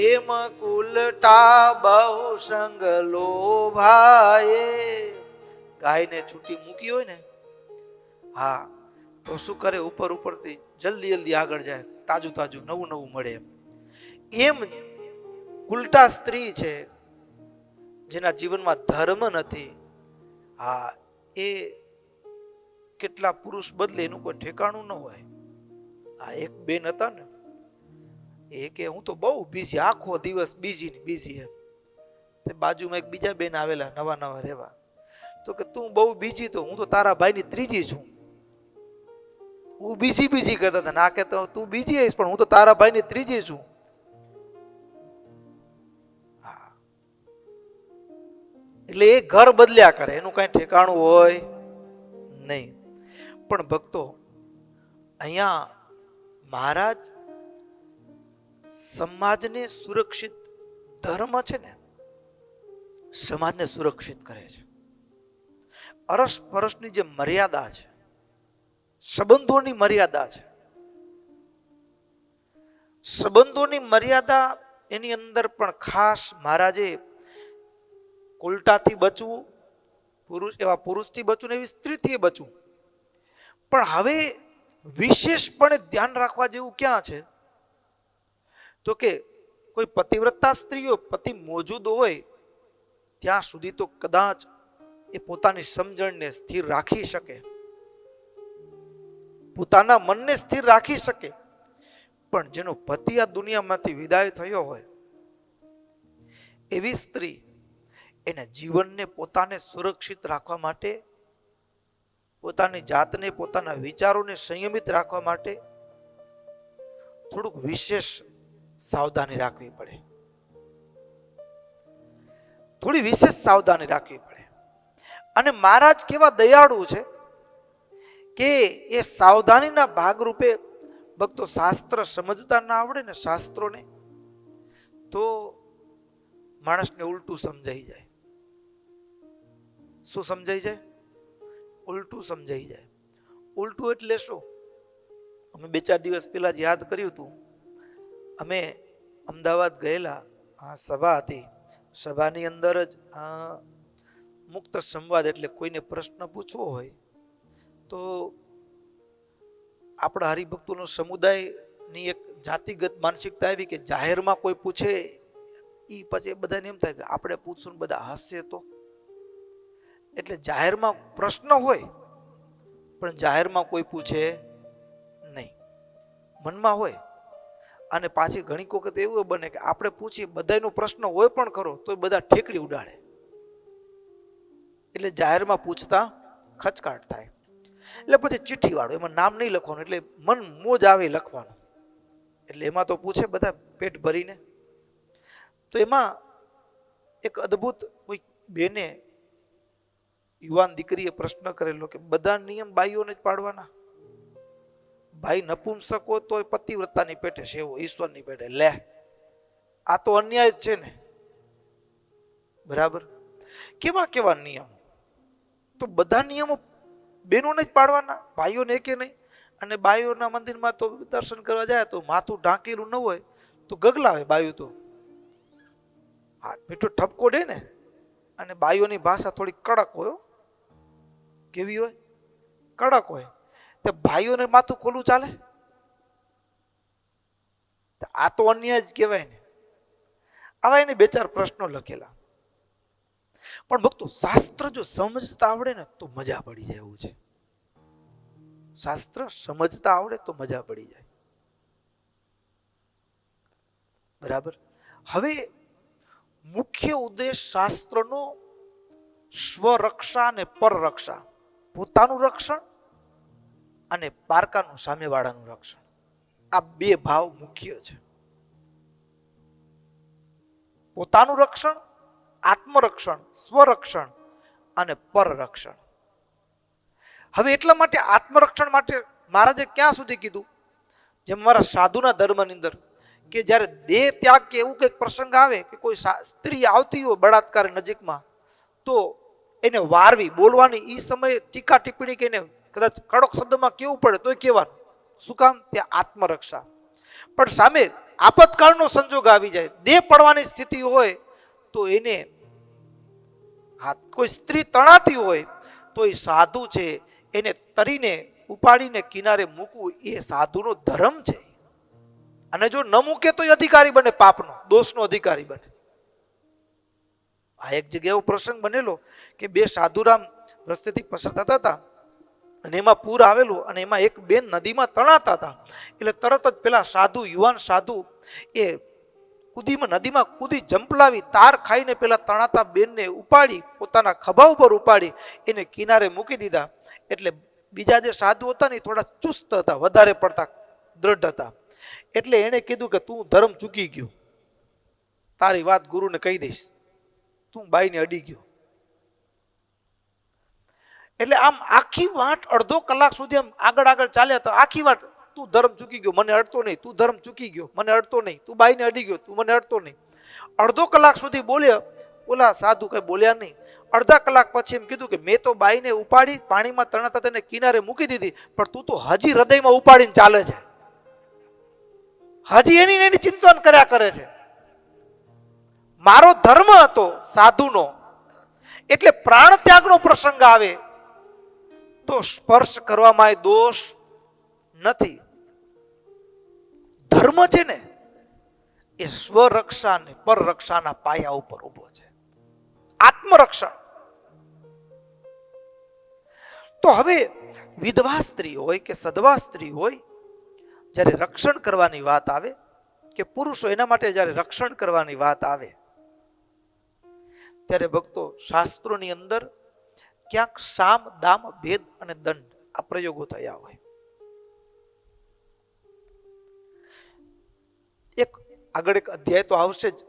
A: એમ કુલટા બહુ સંગ લોભાય ગાયને છૂટી મૂકી હોય ને હા તો શું કરે ઉપરથી જલ્દી આગળ જાય તાજું નવું મળે એમ કુલટા સ્ત્રી છે જેના જીવનમાં ધર્મ નથી હા એ કેટલા પુરુષ બદલે એનું કોઈ ઠેકાણું ન હોય આ એક બેન હતા ને એ કે હું તો બહુ બીઝી આખો દિવસ બીઝી એમ તે બાજુમાં એક બીજા બેન આવેલા નવા રહેવા તો કે તું બહુ બીજી, તો હું તો તારા ભાઈની ત્રીજી છું. હું બીજી કરતા હતા, ના કે તો તું બીજી આવીશ પણ હું તો તારા ભાઈની ત્રીજી છું. એટલે એ ઘર બદલ્યા કરે, એનું કઈ ઠેકાણું હોય નહીં. પણ ભક્તો, અહીંયા મહારાજ સમાજને સુરક્ષિત, ધર્મ છે ને સમાજને સુરક્ષિત કરે છે. અરસપરસની જે મર્યાદા છે, સંબંધોની મર્યાદા છે, સંબંધોની મર્યાદા, એની અંદર પણ ખાસ મહારાજે ઉલટાથી બચવું, એવા પુરુષથી બચવું ને એવી સ્ત્રીથી બચવું. પણ હવે વિશેષપણે ધ્યાન રાખવા જેવું ક્યાં છે? તો કે કોઈ પતિવ્રતા સ્ત્રીઓ, પતિ મોજૂદ હોય ત્યાં સુધી તો કદાચ એ પોતાની સમજણને સ્થિર રાખી શકે, પોતાના મનને સ્થિર રાખી શકે. પણ જેનો પતિ આ દુનિયામાંથી વિદાય થયો હોય, એવી સ્ત્રી એના જીવનને, પોતાને સુરક્ષિત રાખવા માટે, પોતાની જાતને, પોતાના વિચારોને સંયમિત રાખવા માટે થોડુંક વિશેષ સાવધાની રાખવી પડે, થોડી વિશેષ સાવધાની રાખવી પડે. અને મહારાજ કેવા દયાળુ છે કે એ સાવધાનીના ભાગરૂપે ભક્તો શાસ્ત્ર સમજતા ના આવડે ને, શાસ્ત્રોને, તો માણસને ઉલટું સમજાઈ જાય. શું સમજાઈ જાય? ઉલટું સમજાઈ જાય. ઉલટું એટલે શું? અમે 2-4 દિવસ પહેલા જ યાદ કર્યું હતું. અમે અમદાવાદ ગયેલા, સભા હતી. સભાની અંદર જ મુક્ત સંવાદ, એટલે કોઈને પ્રશ્ન પૂછવો હોય તો આપણા હરિભક્તોનો સમુદાયની એક જાતિગત માનસિકતા આવી કે જાહેરમાં કોઈ પૂછે ઈ પછી બધાને એમ થાય કે આપણે પૂછશું ને બધા હસશે તો. એટલે જાહેરમાં પ્રશ્ન હોય પણ જાહેરમાં કોઈ પૂછે નહીં, મનમાં હોય. અને પાછી ઘણી વખત એવું બને કે આપણે પૂછીએ, બધાનો પ્રશ્ન હોય પણ ખરો, તો બધા ઠેકડી ઉડાડે. એટલે જાહેરમાં પૂછતા ખચકાટ થાય. એટલે પછી ચિઠ્ઠી વાળો, એમાં નામ નહીં લખવાનું, એટલે મન મોજ આવે લખવાનું. એટલે એમાં તો પૂછે બધા પેટ ભરીને. તો એમાં એક અદ્ભુત કોઈ બેને, યુવાન દીકરીએ પ્રશ્ન કરેલો કે બધા નિયમ બાઈઓને જ પાડવાના? ભાઈ નપુંસક હોય તો પતિવ્રતાની પેટે છે, એવો ઈશ્વરની પેટે. લે, આ તો અન્યાય જ છે ને. બરાબર? કેવા કેવા નિયમો! તો બધા નિયમો બહેનોને જ પાડવાના, ભાઈઓને એકે નહીં. અને બાઈઓના મંદિરમાં તો દર્શન કરવા જાય તો માથું ઢાંકેલું ન હોય તો ગગલાવે બાયું. તો હા, મીઠો ઠપકો દે ને. અને બાઈઓની ભાષા થોડી કડક હોય. કેવી હોય? કડક હોય. તો ભાઈઓને માથું ખોલું ચાલે? આ તો અન્યાય જ કહેવાય ને. આવા એને 2-4 પ્રશ્નો લખેલા. પણ ભક્તો, શાસ્ત્ર જો સમજતા આવડે ને તો મજા પડી જાય એવું છે. શાસ્ત્ર સમજતા આવડે તો મજા પડી જાય. બરાબર? હવે મુખ્ય ઉદ્દેશ શાસ્ત્રનો સ્વરક્ષા અને પરરક્ષા, પોતાનું રક્ષણ અને પારકાનું, સામેવાળાનું રક્ષણ. આ 2 ભાવ મુખ્ય છે. પોતાનું રક્ષણ, આત્મરક્ષણ, સ્વરક્ષણ અને પરરક્ષણ. હવે એટલા માટે આત્મરક્ષણ માટે મહારાજે ક્યાં સુધી કીધું? જેમ મારા સાધુના ધર્મની અંદર કે જ્યારે દેહ ત્યાગ કે એવું કંઈક પ્રસંગ આવે કે કોઈ સ્ત્રી આવતી હોય બળાત્કાર નજીકમાં, તો એને વારવી, બોલવાની. એ સમયે ટીકા ટિપ્પણી કે એને કદાચ કડક શબ્દમાં કેવું પડે તોય કહેવાનું. શું કામ? ત્યાં આત્મરક્ષા. પણ સામે આપતકાળનો સંજોગ આવી જાય, દેહ પડવાની સ્થિતિ હોય, તો એને કોઈ સ્ત્રી તણાતી હોય તો એ સાધુ છે, એને તરીને ઉપાડીને કિનારે મૂકવું એ સાધુનો ધર્મ છે. અને જો ન મૂકે તો એ અધિકારી બને, પાપનો, દોષનો અધિકારી બને. આ એક જગ્યાએ એવો પ્રસંગ બનેલો કે 2 સાધુરામ રસ્તેથી પસાર થતા હતા અને એમાં પૂર આવેલું અને એમાં એક બેન નદીમાં તણાતા હતા. એટલે તરત જ પેલા સાધુ, યુવાન સાધુ, એ નદીમાં કૂદી જંપલાવી તાર ખાઈને પેલા તણાતા બેનને ઉપાડી પોતાના ખભા ઉપર ઉપાડી એને કિનારે મૂકી દીધા. એટલે બીજા જે સાધુ હતા ને થોડા ચુસ્ત હતા, વધારે પડતા દ્રઢ હતા. એટલે એને કીધું કે તું ધર્મ ચૂકી ગયો, તારી વાત ગુરુને કહી દઈશ, તું બાઈને અડી ગયો. એટલે આમ આખી વાટ અડધો કલાક સુધી આમ આગળ ચાલ્યા તો આખી વાત તું ધર્મ ચૂકી ગયો, મને અડતો નહીં, તું ધર્મ ચૂકી ગયો, મને અડતો નહીં, તું બાઈને અડી ગયો, તું મને અડતો નહીં. અડધો કલાક સુધી બોલ્યા, ઓલા સાધુ કઈ બોલ્યા નહીં. અડધા કલાક પછી એમ કીધું કે મેં તો બાઈને ઉપાડી પાણીમાં તણાતા તેને કિનારે મૂકી દીધી, પણ તું તો હજી હૃદયમાં ઉપાડીને ચાલે છે, હજી એની ચિંતન કર્યા કરે છે. મારો ધર્મ હતો સાધુનો, એટલે પ્રાણ ત્યાગનો પ્રસંગ આવે તો સ્પર્શ કરવામાં દોષ નથી. ધર્મ છે ને એ સ્વરક્ષા ને પરરક્ષાના પાયા ઉપર ઉભો છે, આત્મરક્ષા. તો હવે વિધવા સ્ત્રી હોય કે સધવા સ્ત્રી હોય, જ્યારે રક્ષણ કરવાની વાત આવે કે પુરુષો એના માટે જ્યારે રક્ષણ કરવાની વાત આવે ત્યારે ભક્તો શાસ્ત્રોની અંદર ક્યાંક સામ દામ ભેદ અને દંડ આ પ્રયોગો થયા હોય. આગળ એક અધ્યાય તો આવશે જ,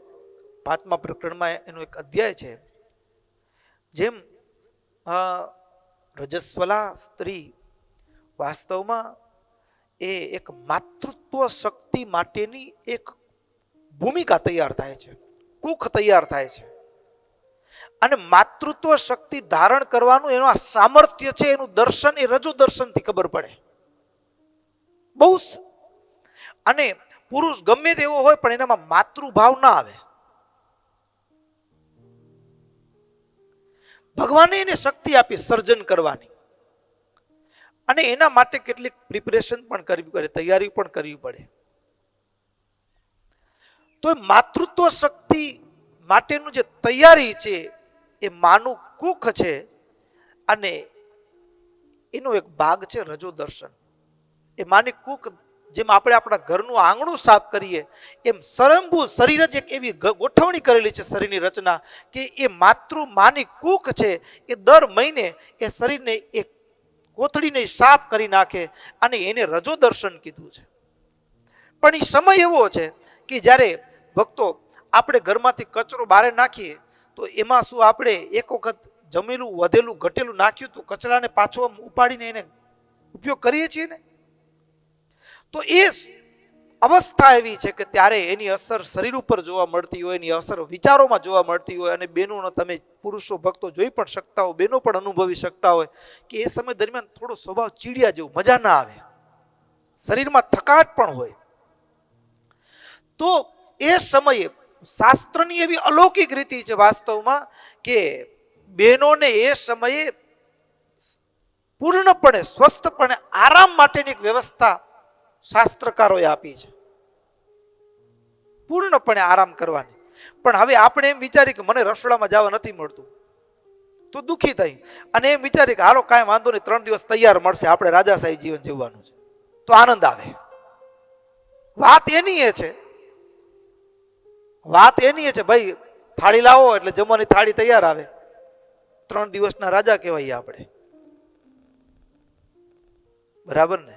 A: 5મા પ્રકરણમાં એનો એક અધ્યાય છે. જેમ રજસ્વલા સ્ત્રી વાસ્તવમાં એ એક માતૃત્વ શક્તિ માટેની એક ભૂમિકા તૈયાર થાય છે, કુખ તૈયાર થાય છે. અને માતૃત્વ શક્તિ ધારણ કરવાનું એનું આ સામર્થ્ય છે, એનું દર્શન એ રજો દર્શનથી ખબર પડે બહુ. અને પુરુષ ગમે તેવો હોય પણ એનામાં માતૃભાવ ના આવે. ભગવાને એને શક્તિ આપી સર્જન કરવાની, અને એના માટે કેટલીક પ્રિપરેશન પણ કરવી પડે, તૈયારી પણ કરવી પડે. તો માતૃત્વ શક્તિ માટેનું જે તૈયારી છે એ માનું કુખ છે, અને એનો એક ભાગ છે રજો દર્શન. એ માની કુખ, જેમ આપણે આપણા ઘરનું આંગણું સાફ કરીએ એમ સ્વયંભૂ શરીર જ એક એવી ગોઠવણી કરેલી છે શરીરની રચના કે એ માની કુખ છે એ દર મહિને એ શરીરને એક કોથળીને સાફ કરી નાખે, અને એને રજો દર્શન કીધું છે. પણ એ સમય એવો છે કે જ્યારે ભક્તો આપણે ઘરમાંથી કચરો બહાર નાખીએ તો એમાં શું આપણે એક વખત જમેલું વધેલું ઘટેલું નાખ્યું તો કચરાને પાછો ઉપાડીને એને ઉપયોગ કરીએ છીએ ને. તો એ અવસ્થા એવી છે કે ત્યારે એની અસર શરીર ઉપર જોવા મળતી હોય, એની અસર વિચારોમાં જોવા મળતી હોય. અને બહેનોનો તમે પુરુષો ભક્તો જોઈ પણ શકતા હો, બહેનો પણ અનુભવી શકતા હોય કે એ સમય દરમિયાન થોડો સ્વભાવ ચીડિયા જેવું, મજા ના આવે, શરીરમાં થકાટ પણ હોય. તો એ સમયે શાસ્ત્રની એવી અલૌકિક રીતિ છે વાસ્તવમાં કે બહેનોને એ સમયે પૂર્ણપણે સ્વસ્થપણે આરામ માટેની એક વ્યવસ્થા શાસ્ત્રકારોએ આપી છે, પૂર્ણપણે આરામ કરવાની. પણ હવે આપણે એમ વિચારી કે મને રસોડામાં જવા નથી મળતું તો દુઃખી થઈ, અને એમ વિચારી કે હાલો કાંઈ વાંધો નહીં, 3 દિવસ તૈયાર મળશે, આપણે રાજાશાહી જીવન જીવવાનું છે, તો આનંદ આવે. વાત એની એ છે, વાત એની છે ભાઈ, થાળી લાવો એટલે જમવાની થાળી તૈયાર આવે, 3 દિવસના રાજા કહેવાય આપણે, બરાબર ને.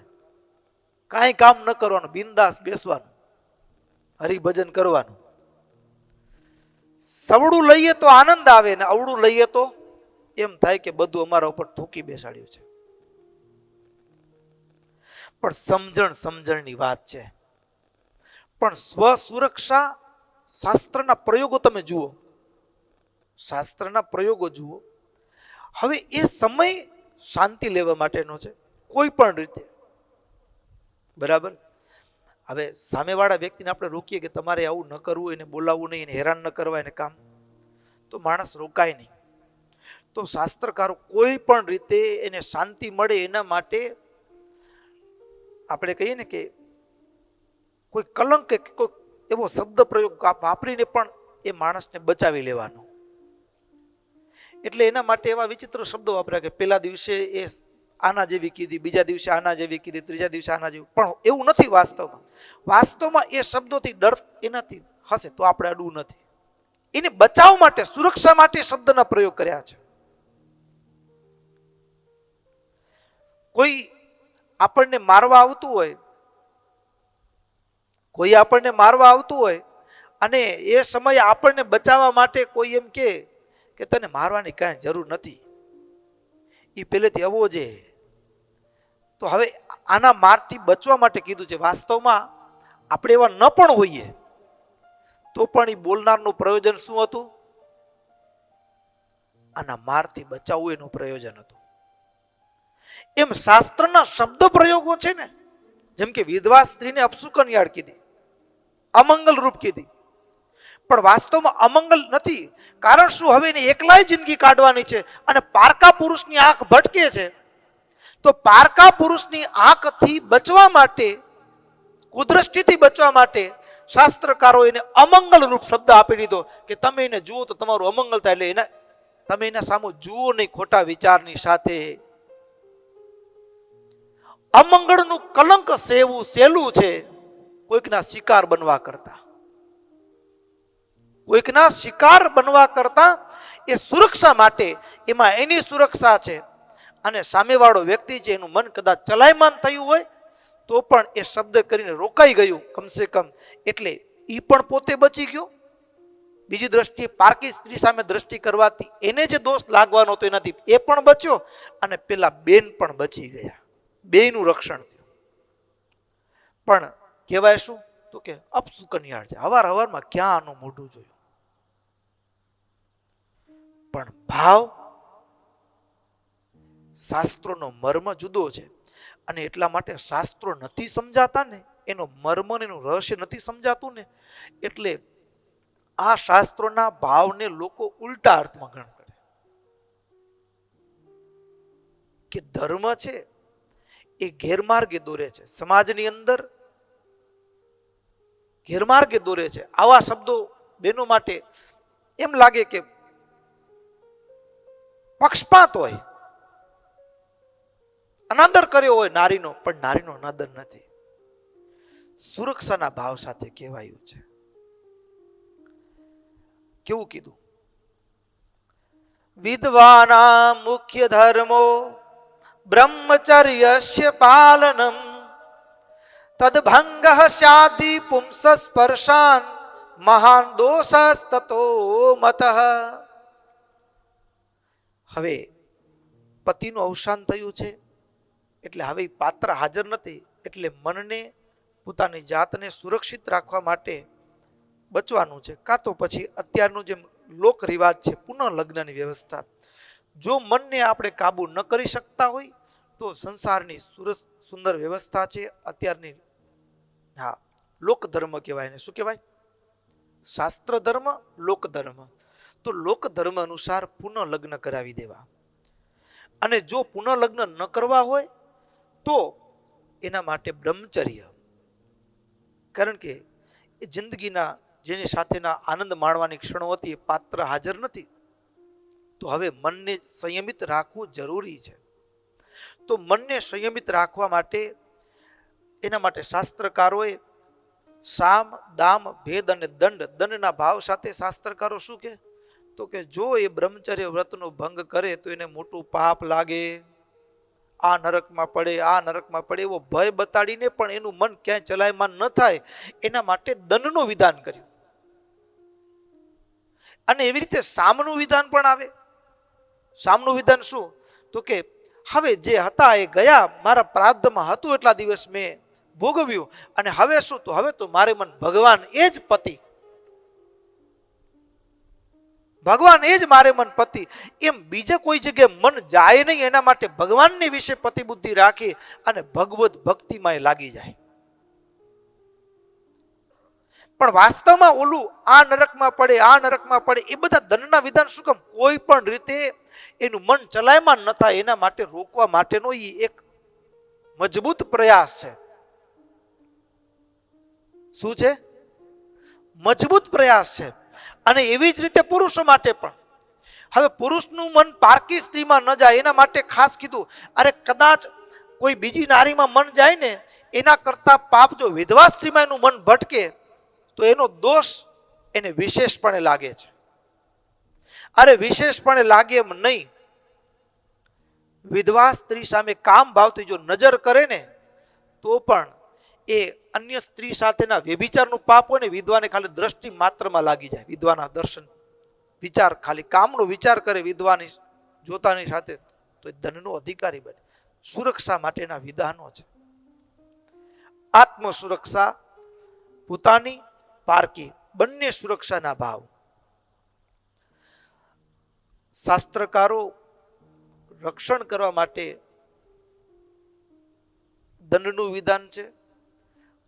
A: કાંઈ કામ ન કરવાનું, બિંદાસ બેસવાનું, હરિભજન કરવાનું. સવડું લઈએ તો આનંદ આવે ને અવળું લઈએ તો એમ થાય કે બધું અમારા ઉપર થૂકી બેસાડ્યું છે. પણ સમજણની વાત છે. પણ સ્વ સુરક્ષા શાસ્ત્રના પ્રયોગો તમે જુઓ, શાસ્ત્રના પ્રયોગો જુઓ. હવે એ સમય શાંતિ લેવા માટેનો છે કોઈ પણ રીતે, બરાબર. હવે સામેવાળા વ્યક્તિને આપણે રોકીએ કે તમારે આવું ન કરવું, એને બોલાવવું નહીં, એને હેરાન ન કરવા, એને કામ, તો માણસ રોકાય નહીં. તો શાસ્ત્રકારો કોઈ પણ રીતે એને શાંતિ મળે એના માટે આપણે કહીએ ને કે કોઈ કલંક કે કોઈ એવો શબ્દ પ્રયોગ વાપરીને પણ એ માણસને બચાવી લેવાનો. એટલે એના માટે એવા વિચિત્ર શબ્દો વાપર્યા કે પેલા દિવસે એ આના જેવી કીધી, બીજા દિવસે આના જેવી કીધી, ત્રીજા દિવસે આના જેવી. પણ એવું નથી વાસ્તવમાં. વાસ્તવમાં એ શબ્દોથી ડર એનાથી હશે તો આપણે અડવું નથી. એને બચાવ માટે, સુરક્ષા માટે શબ્દના પ્રયોગ કર્યા છે. કોઈ આપણને મારવા આવતું હોય, કોઈ આપણને મારવા આવતું હોય અને એ સમયે આપણને બચાવવા માટે કોઈ એમ કે તને મારવાની કાંઈ જરૂર નથી, એ પહેલેથી આવવો છે, તો હવે આના મારથી બચવા માટે કીધું છે. વાસ્તવમાં આપણે એવા ન પણ હોઈએ તો પણ એ બોલનારનું પ્રયોજન શું હતું? આના મારથી બચાવવું એનું પ્રયોજન હતું. એમ શાસ્ત્રના શબ્દ પ્રયોગો છે ને, જેમ કે વિધવા સ્ત્રીને અપશુકનિયાળ કીધી, અમંગલ રૂપ કીધી, પણ વાસ્તવમાં અમંગલ નથી. કારણ શું? હવે એને એકલાય જિંદગી કાઢવાની છે અને પારકા પુરુષની આંખ ભટકે છે, તો પારકા પુરુષની આંખથી બચવા માટે, કુદ્રષ્ટિથી બચવા માટે શાસ્ત્રકારો એને અમંગલ રૂપ શબ્દ આપી દીધો કે તમે એને જુઓ તો તમારું અમંગલ થાય. એટલે તમે એના સામે જુઓ નહીં ખોટા વિચારની સાથે. અમંગળનું કલંક સેવું સહેલું છે કોઈકના શિકાર બનવા કરતા. કોઈકના શિકાર બનવા કરતા એ સુરક્ષા માટે, એમાં એની સુરક્ષા છે અને સામેવાળો વ્યક્તિ છે એનું મન કદાચ ચલાયમાન થયું હોય તો પણ એ શબ્દ કરીને રોકાઈ ગયું કમસે કમ, એટલે એ પણ પોતે બચી ગયો. બીજી દ્રષ્ટિએ પારકી સ્ત્રી સામે દ્રષ્ટિ કરવાથી એને જે દોષ લાગવાનો હતો એનાથી એ પણ બચ્યો અને પેલા બેન પણ બચી ગયા. બેયનું રક્ષણ થયું. પણ કહેવાય શું? તો કે અપશુકનિયાળ છે, હવાર હવારમાં ક્યાં આનું મોઢું જોયું. પણ ભાવ, શાસ્ત્રોનો મર્મ જુદો છે અને એટલા માટે શાસ્ત્રો નથી સમજાતા ને, એનો મર્મ ને એનું રહસ્ય નથી સમજાતું ને, એટલે આ શાસ્ત્રોના ભાવને લોકો ઉલટા અર્થમાં ગ્રહણ કરે કે ધર્મ છે એ ગેરમાર્ગે દોરે છે, સમાજની અંદર ગેરમાર્ગે દોરે છે. આવા શબ્દો બહેનો માટે એમ લાગે કે પક્ષપાત હોય, અનાદર કર્યો હોય નારીનો, પણ નારીનો અનાદર નથી. સુરક્ષાના ભાવ સાથે કહેવાયું છે. કેવું કીધું? વિદ્વાના મુખ્ય ધર્મો બ્રહ્મચર્યસ્ય પાલનમ તદભંગ સ્યાદિ પુંસ સ્પર્શાન મહાન દોષસ્તતો મતઃ. હવે પતિનું અવસાન થયું છે એટલે હવે પાત્ર હાજર નથી, એટલે મનને, પોતાની જાતને સુરક્ષિત રાખવા માટે બચવાનું છે. કાં તો પછી અત્યારનું જેમ લોક રિવાજ છે પુનઃ લગ્નની વ્યવસ્થા, જો મનને આપણે કાબુ ન કરી શકતા હોય તો સંસારની સુંદર વ્યવસ્થા છે અત્યારની. હા, લોક ધર્મ કહેવાય ને, શું કહેવાય? શાસ્ત્ર ધર્મ, લોક ધર્મ. તો લોક ધર્મ અનુસાર પુનઃ લગ્ન કરાવી દેવા. અને જો પુનઃ લગ્ન ન કરવા હોય તો એના માટે બ્રહ્મચર્ય, કારણ કે એ જિંદગીના જેની સાથેના આનંદ માણવાની ક્ષણો હતી એ પાત્ર હાજર નથી, તો હવે મનને સંયમિત રાખવું જરૂરી છે. તો મનને સંયમિત રાખવા માટે, એના માટે શાસ્ત્રકારોએ સામ, દામ, ભેદ અને દંડ, દંડના ભાવ સાથે શાસ્ત્રકારો શું કે, તો કે જો એ બ્રહ્મચર્ય વ્રતનો ભંગ કરે તો એને મોટું પાપ લાગે, આ નરકમાં પડે, આ નરકમાં પડે, એવો ભય બતાડીને પણ એનું મન ક્યાંય ચલાયમાન ન થાય એના માટે દંડનું વિધાન કર્યું. અને એવી રીતે સામનું વિધાન પણ આવે. સામનું વિધાન શું? તો કે હવે જે હતા એ ગયા, મારા પ્રારબ્ધમાં હતું એટલા દિવસ મેં ભોગવ્યું, અને હવે શું? તો હવે તો મારે મન ભગવાન એ જ પતિ, ભગવાન એ જ મારે મન પતિ, એમ બીજે કોઈ જગ્યાએ મન જાય નહીં, એના માટે ભગવાનને વિશે પતિ બુદ્ધિ રાખી અને ભગવત ભક્તિમાં એ લાગી જાય. પણ વાસ્તવમાં ઓલું આ નરકમાં પડે, આ નરકમાં પડે, એ બધા દંડના વિધાન શું કામ? કોઈ પણ રીતે એનું મન ચલાયમાન ન થાય એના માટે રોકવા માટેનો એ એક મજબૂત પ્રયાસ છે. શું છે? મજબૂત પ્રયાસ છે. અને એવી જ રીતે પુરુષો માટે પણ. હવે પુરુષનું મન પારકી સ્ત્રીમાં ન જાય એના માટે ખાસ કીધું. અરે કદાચ કોઈ બીજી નારીમાં મન જાય ને, એના કરતા પાપ જો વિધવા સ્ત્રીમાં એનું મન ભટકે તો એનો દોષ એને વિશેષપણે લાગે છે. અરે વિશેષપણે લાગે એમ નહીં, વિધવા સ્ત્રી સામે કામ ભાવથી જો નજર કરે ને તો પણ એ અન્ય સ્ત્રી સાથેના વ્યભિચારનું પાપ હોય ને વિધવાને ખાલી દ્રષ્ટિ માત્રમાં લાગી જાય. વિધવાના દર્શન વિચાર, ખાલી કામનો વિચાર કરે વિધવાની જોતાની સાથે તો એ ધનનો અધિકારી બને. સુરક્ષા માટેના વિધાનો છે. આત્મ સુરક્ષા, પોતાની પારકી, બંને સુરક્ષાના ભાવ. શાસ્ત્રકારો રક્ષણ કરવા માટે દંડનું વિધાન છે.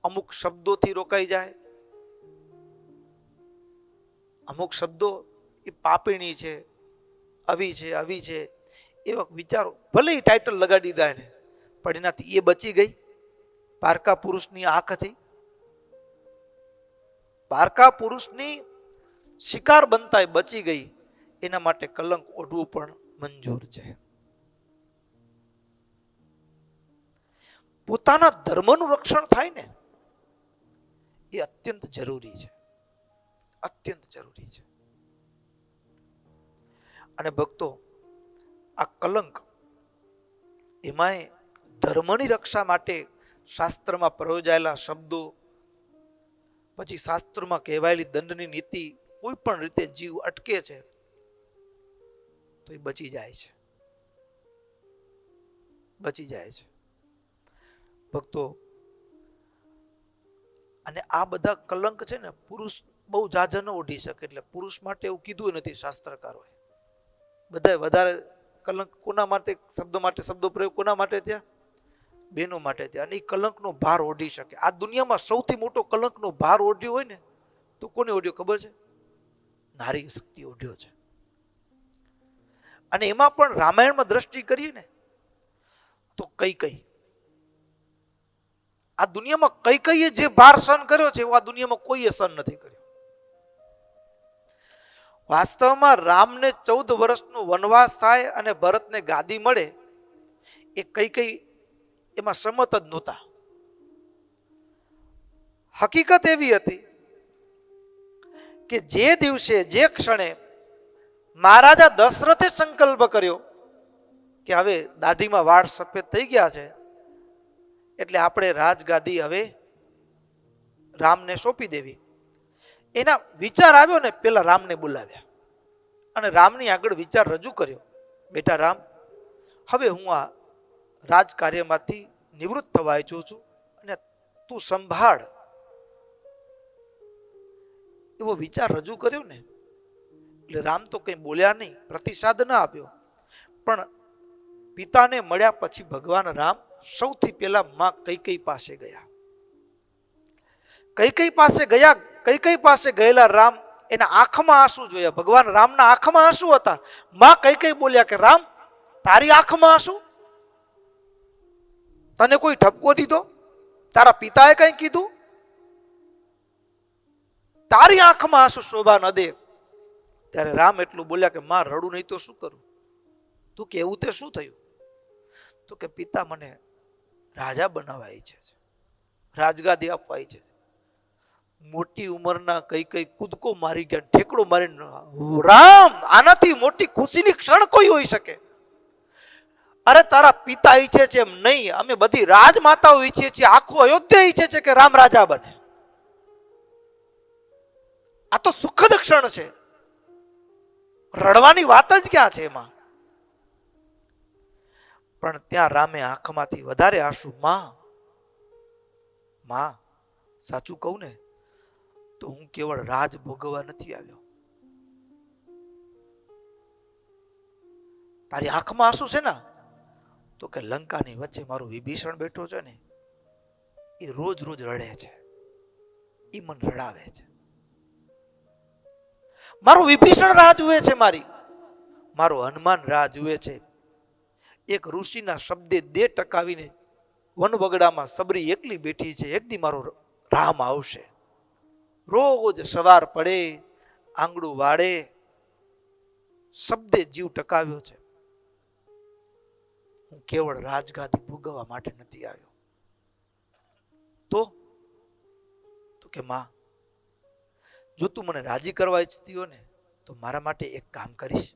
A: અમુક શબ્દોથી રોકાઈ જાય, અમુક શબ્દો એ પાપીણી છે, આવી છે, આવી છે, એવા વિચારો ભલે એ ટાઇટલ લગાડી દીધા એને, પણ એનાથી એ બચી ગઈ. પારકા પુરુષની આંખથી, પારકા પુરુષની શિકાર બનતા બચી ગઈ. એના માટે કલંક ઓઢવું પણ મંજૂર છે. પોતાના ધર્મનું રક્ષણ થાય ને એ અત્યંત જરૂરી છે, અત્યંત જરૂરી છે. અને ભક્તો, આ કલંક એમાંય ધર્મની રક્ષા માટે શાસ્ત્રમાં પ્રયોજાયેલા શબ્દો, પછી શાસ્ત્રમાં કહેવાયેલી દંડની નીતિ કોઈ પણ રીતે જીવ અટકે છે તો એ બચી જાય છે, બચી જાય છે ભક્તો. અને આ બધા કલંક છે ને પુરુષ બહુ જાજા ન ઓઢી શકે, એટલે પુરુષ માટે એવું કીધું નથી શાસ્ત્રકારોએ. બધા વધારે કલંક કોના માટે, શબ્દો માટે શબ્દો પ્રયોગ કોના માટે થયા? બહેનો માટે થયા. અને એ કલંકનો ભાર ઓઢી શકે. આ દુનિયામાં સૌથી મોટો કલંકનો ભાર ઓઢ્યો હોય ને તો કોને ઓઢ્યો ખબર છે? નારી શક્તિ ઓઢ્યો છે. અને એમાં પણ રામાયણમાં દ્રષ્ટિ કરીએ ને તો કઈ કઈ, આ દુનિયામાં કઈ કઈએ જે ભાર સહન કર્યો છે એવો આ દુનિયામાં કોઈએ સહન નથી કર્યો. વાસ્તવમાં રામને 14 વર્ષનો વનવાસ થાય અને ભરતને ગાદી મળે, એ કઈ કઈ એમાં સંમત જ નહોતા. હકીકત એવી હતી કે જે દિવસે, જે ક્ષણે મહારાજા દશરથે સંકલ્પ કર્યો કે હવે દાઢીમાં વાળ સફેદ થઈ ગયા છે એટલે આપણે રાજગાદી હવે રામને સોંપી દેવી, એના વિચાર આવ્યો ને પેલા રામને બોલાવ્યા અને રામની આગળ વિચાર રજૂ કર્યો. બેટા રામ, હવે હું આ રાજકાર્યમાંથી નિવૃત્ત થવા ઈચ્છું છું અને તું સંભાળ, એવો વિચાર રજૂ કર્યો ને એટલે રામ તો કઈ બોલ્યા નહીં, પ્રતિસાદ ના આપ્યો. પણ પિતાને મળ્યા પછી ભગવાન રામ સૌથી પહેલા માં કૈકેયી પાસે ગયા. કૈકેયી પાસે ગયા. કૈકેયી પાસે ગયેલા રામ, એના આંખમાં આંસુ જોયા. ભગવાન રામના આંખમાં આંસુ હતા. માં કૈકેયી બોલ્યા કે રામ, તારી આંખમાં આંસુ? તને કોઈ ઠપકો દીધો? તારા પિતાએ કઈ કીધું? તારી આંખમાં આંસુ શોભા ન દે. ત્યારે રામ એટલું બોલ્યા કે માં રડું નહીં તો શું કરું? તું કે એવું તે શું થયું? તો કે પિતા મને રાજા બનાવવા ઈચ્છે છે, રાજગાદી આપવા ઈચ્છે છે. મોટી ઉંમરના કઈ કઈ કૂદકો મારી ગયા, ઠેકડો મારીને, રામ આનાથી મોટી ખુશીની ક્ષણ કોઈ હોઈ શકે? અરે તારા પિતા ઈચ્છે છે એમ નહીં, અમે બધી રાજમાતાઓ ઈચ્છીએ છીએ, આખું અયોધ્યા ઈચ્છે છે કે રામ રાજા બને. આ તો સુખદ ક્ષણ છે, રડવાની વાત જ ક્યાં છે એમાં? પણ ત્યાં રામે આંખમાંથી વધારે આંસુ, માં સાચું કહું ને તો હું કેવળ રાજ ભોગવવા નથી આવ્યો. તારી આંખમાં આંસુ છે ને? તો કે લંકાની વચ્ચે મારું વિભીષણ બેઠો છે ને, એ રોજ રોજ રડે છે, એ મને રડાવે છે. મારું વિભીષણ રાહ જુએ છે, મારો હનુમાન રાહ જુએ છે. એક ઋષિના શબ્દે દે ટકાવીને વનવગડામાં સબરી એકલી બેઠી છે. એક દી મારો રામ આવશે. રોજ સવાર પડે, આંગળું વાળે, શબ્દે જીવ ટકાવ્યો છે. હું કેવળ રાજગાદી ભોગવવા માટે નથી આવ્યો. તો કે માં, જો તું મને રાજી કરવા ઈચ્છતી હો ને તો મારા માટે એક કામ કરીશ.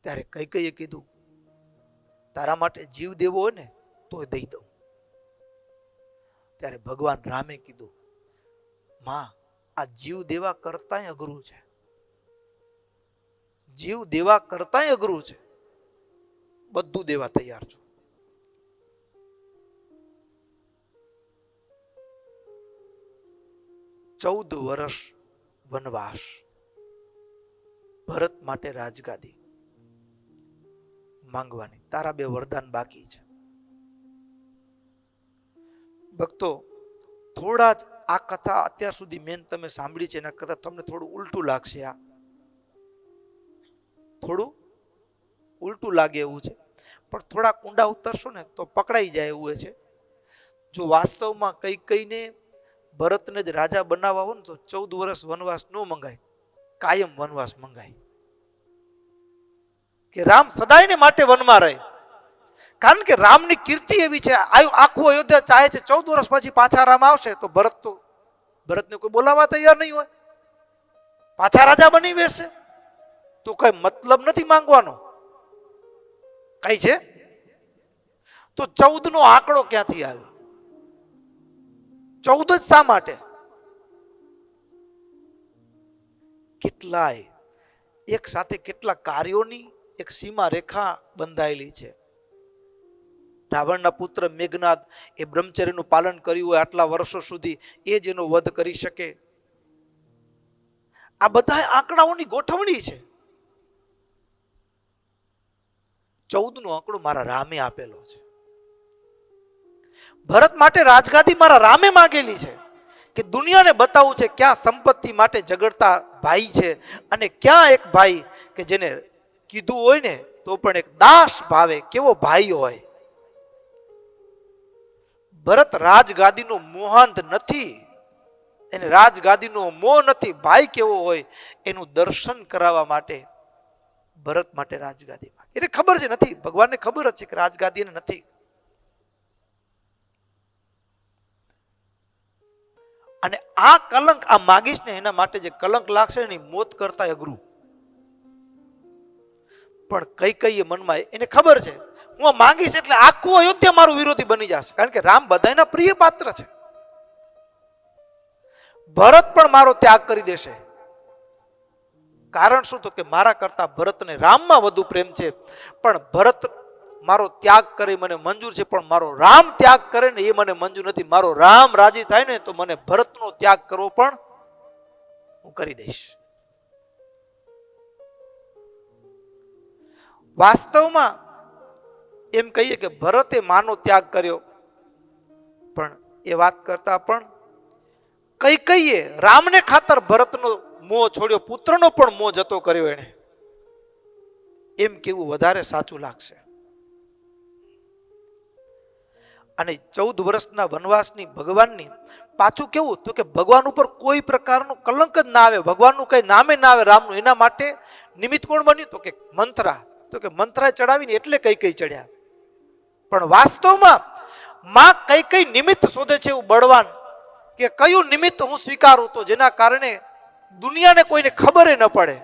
A: ત્યારે કૈકેયીએ કીધું, તારા માટે જીવ દેવો હોય ને તો દઈ દઉં. ત્યારે ભગવાન રામે કીધું, માં, આ જીવ દેવા કરતાંય અઘરું છે. જીવ દેવા કરતાંય અઘરું છે. બધું દેવા તૈયાર છું. ચૌદ વર્ષ વનવાસ, ભરત માટે રાજગાદી માંગવાની. તારા 2 વરદાન બાકી છે. ભક્તો, થોડા જ આ કથા અત્યાર સુધી મેન તમે સાંભળી છે એના કરતા તમને થોડું ઉલટું લાગશે. આ થોડું ઉલટું લાગે એવું છે, પણ થોડા ઊંડા ઉતરશો ને તો પકડાઈ જાય એવું છે. જો વાસ્તવમાં કૈકેયીને ભરતને જ રાજા બનાવવા હોય ને તો 14 વર્ષ વનવાસ ન મંગાય, કાયમ વનવાસ મંગાય, કે રામ સદાયને માટે વનમાં રહે. કારણ કે રામની કીર્તિ એવી છે, આખું અયોધ્યા ચાહે છે 14 વર્ષ પછી પાછા રામ આવશે તો ભરતને કોઈ બોલાવવા તૈયાર નહીં હોય, પાછા રાજા બની બેસે. તો કઈ મતલબ નથી માંગવાનો. કઈ છે તો 14 નો આંકડો ક્યાંથી આવ્યો? 14 જ શા માટે? કેટલાય એક સાથે કેટલા કાર્યોની એક સીમા રેખા બંધાયેલી છે. રાવણના પુત્ર મેઘનાદ એ બ્રહ્મચર્યનું પાલન કર્યું હોય આટલા વર્ષો સુધી, એ જ એનો વધ કરી શકે. આ બધા આંકડાઓની ગોઠવણી છે. 14 નો આંકડો મારા રામે આપેલો છે. ભરત માટે રાજગાદી મારા રામે માંગેલી છે કે દુનિયાને બતાવવું છે ક્યાં સંપત્તિ માટે ઝઘડતા ભાઈ છે અને ક્યાં એક ભાઈ કે જેને કીધું હોય ને તો પણ એક દાસ ભાવે કેવો ભાઈ હોય. ભરત રાજગાદીનો મોહાંત નથી, એને રાજગાદીનો મોહ નથી. ભાઈ કેવો હોય એનું દર્શન કરાવવા માટે ભરત માટે રાજગાદી માંગે. એને ખબર છે નથી, ભગવાનને ખબર જ છે કે રાજગાદી એને નથી. અને આ કલંક આ માગીશ ને એના માટે જે કલંક લાગશે એની મોત કરતા અઘરું. પણ કૈકેયીએ મનમાં એને ખબર છે હું માંગીશ એટલે આખું અયોધ્યા મારું વિરોધી બની જશે. કારણ કે રામ બધાના પ્રિય પાત્ર છે. ભરત પણ મારો ત્યાગ કરી દેશે. કારણ શું? તો કે મારા કરતા ભરતને રામમાં વધુ પ્રેમ છે. પણ ભરત મારો ત્યાગ કરે મને મંજૂર છે, પણ મારો રામ ત્યાગ કરે ને એ મને મંજૂર નથી. મારો રામ રાજી થાય ને તો મને ભરતનો ત્યાગ કરવો પણ હું કરી દઈશ. વાસ્તવમાં એમ કહીએ કે ભરતે માનો ત્યાગ કર્યો, પણ એ વાત કરતા પણ કૈકેયીએ રામને ખાતર ભરતનો મોહ છોડ્યો, પુત્રનો પણ મોહ જતો કર્યો એને. એમ કેવું વધારે સાચું લાગશે. અને 14 વર્ષના વનવાસની ભગવાનની પાછું કેવું તો કે ભગવાન ઉપર કોઈ પ્રકારનું કલંક જ ના આવે, ભગવાનનું કઈ નામે ના આવે રામનું. એના માટે નિમિત્ત કોણ બન્યું? તો કે મંથરા. તો કે મંથરા ચડાવીને એટલે કૈકેયી ચડ્યા. પણ વાસ્તવમાં માં કૈકેયી નિમિત્ત શોધે છે એવું બળવાન, કે કયું નિમિત્ત હું સ્વીકારું તો જેના કારણે દુનિયાને કોઈને ખબર ન પડે,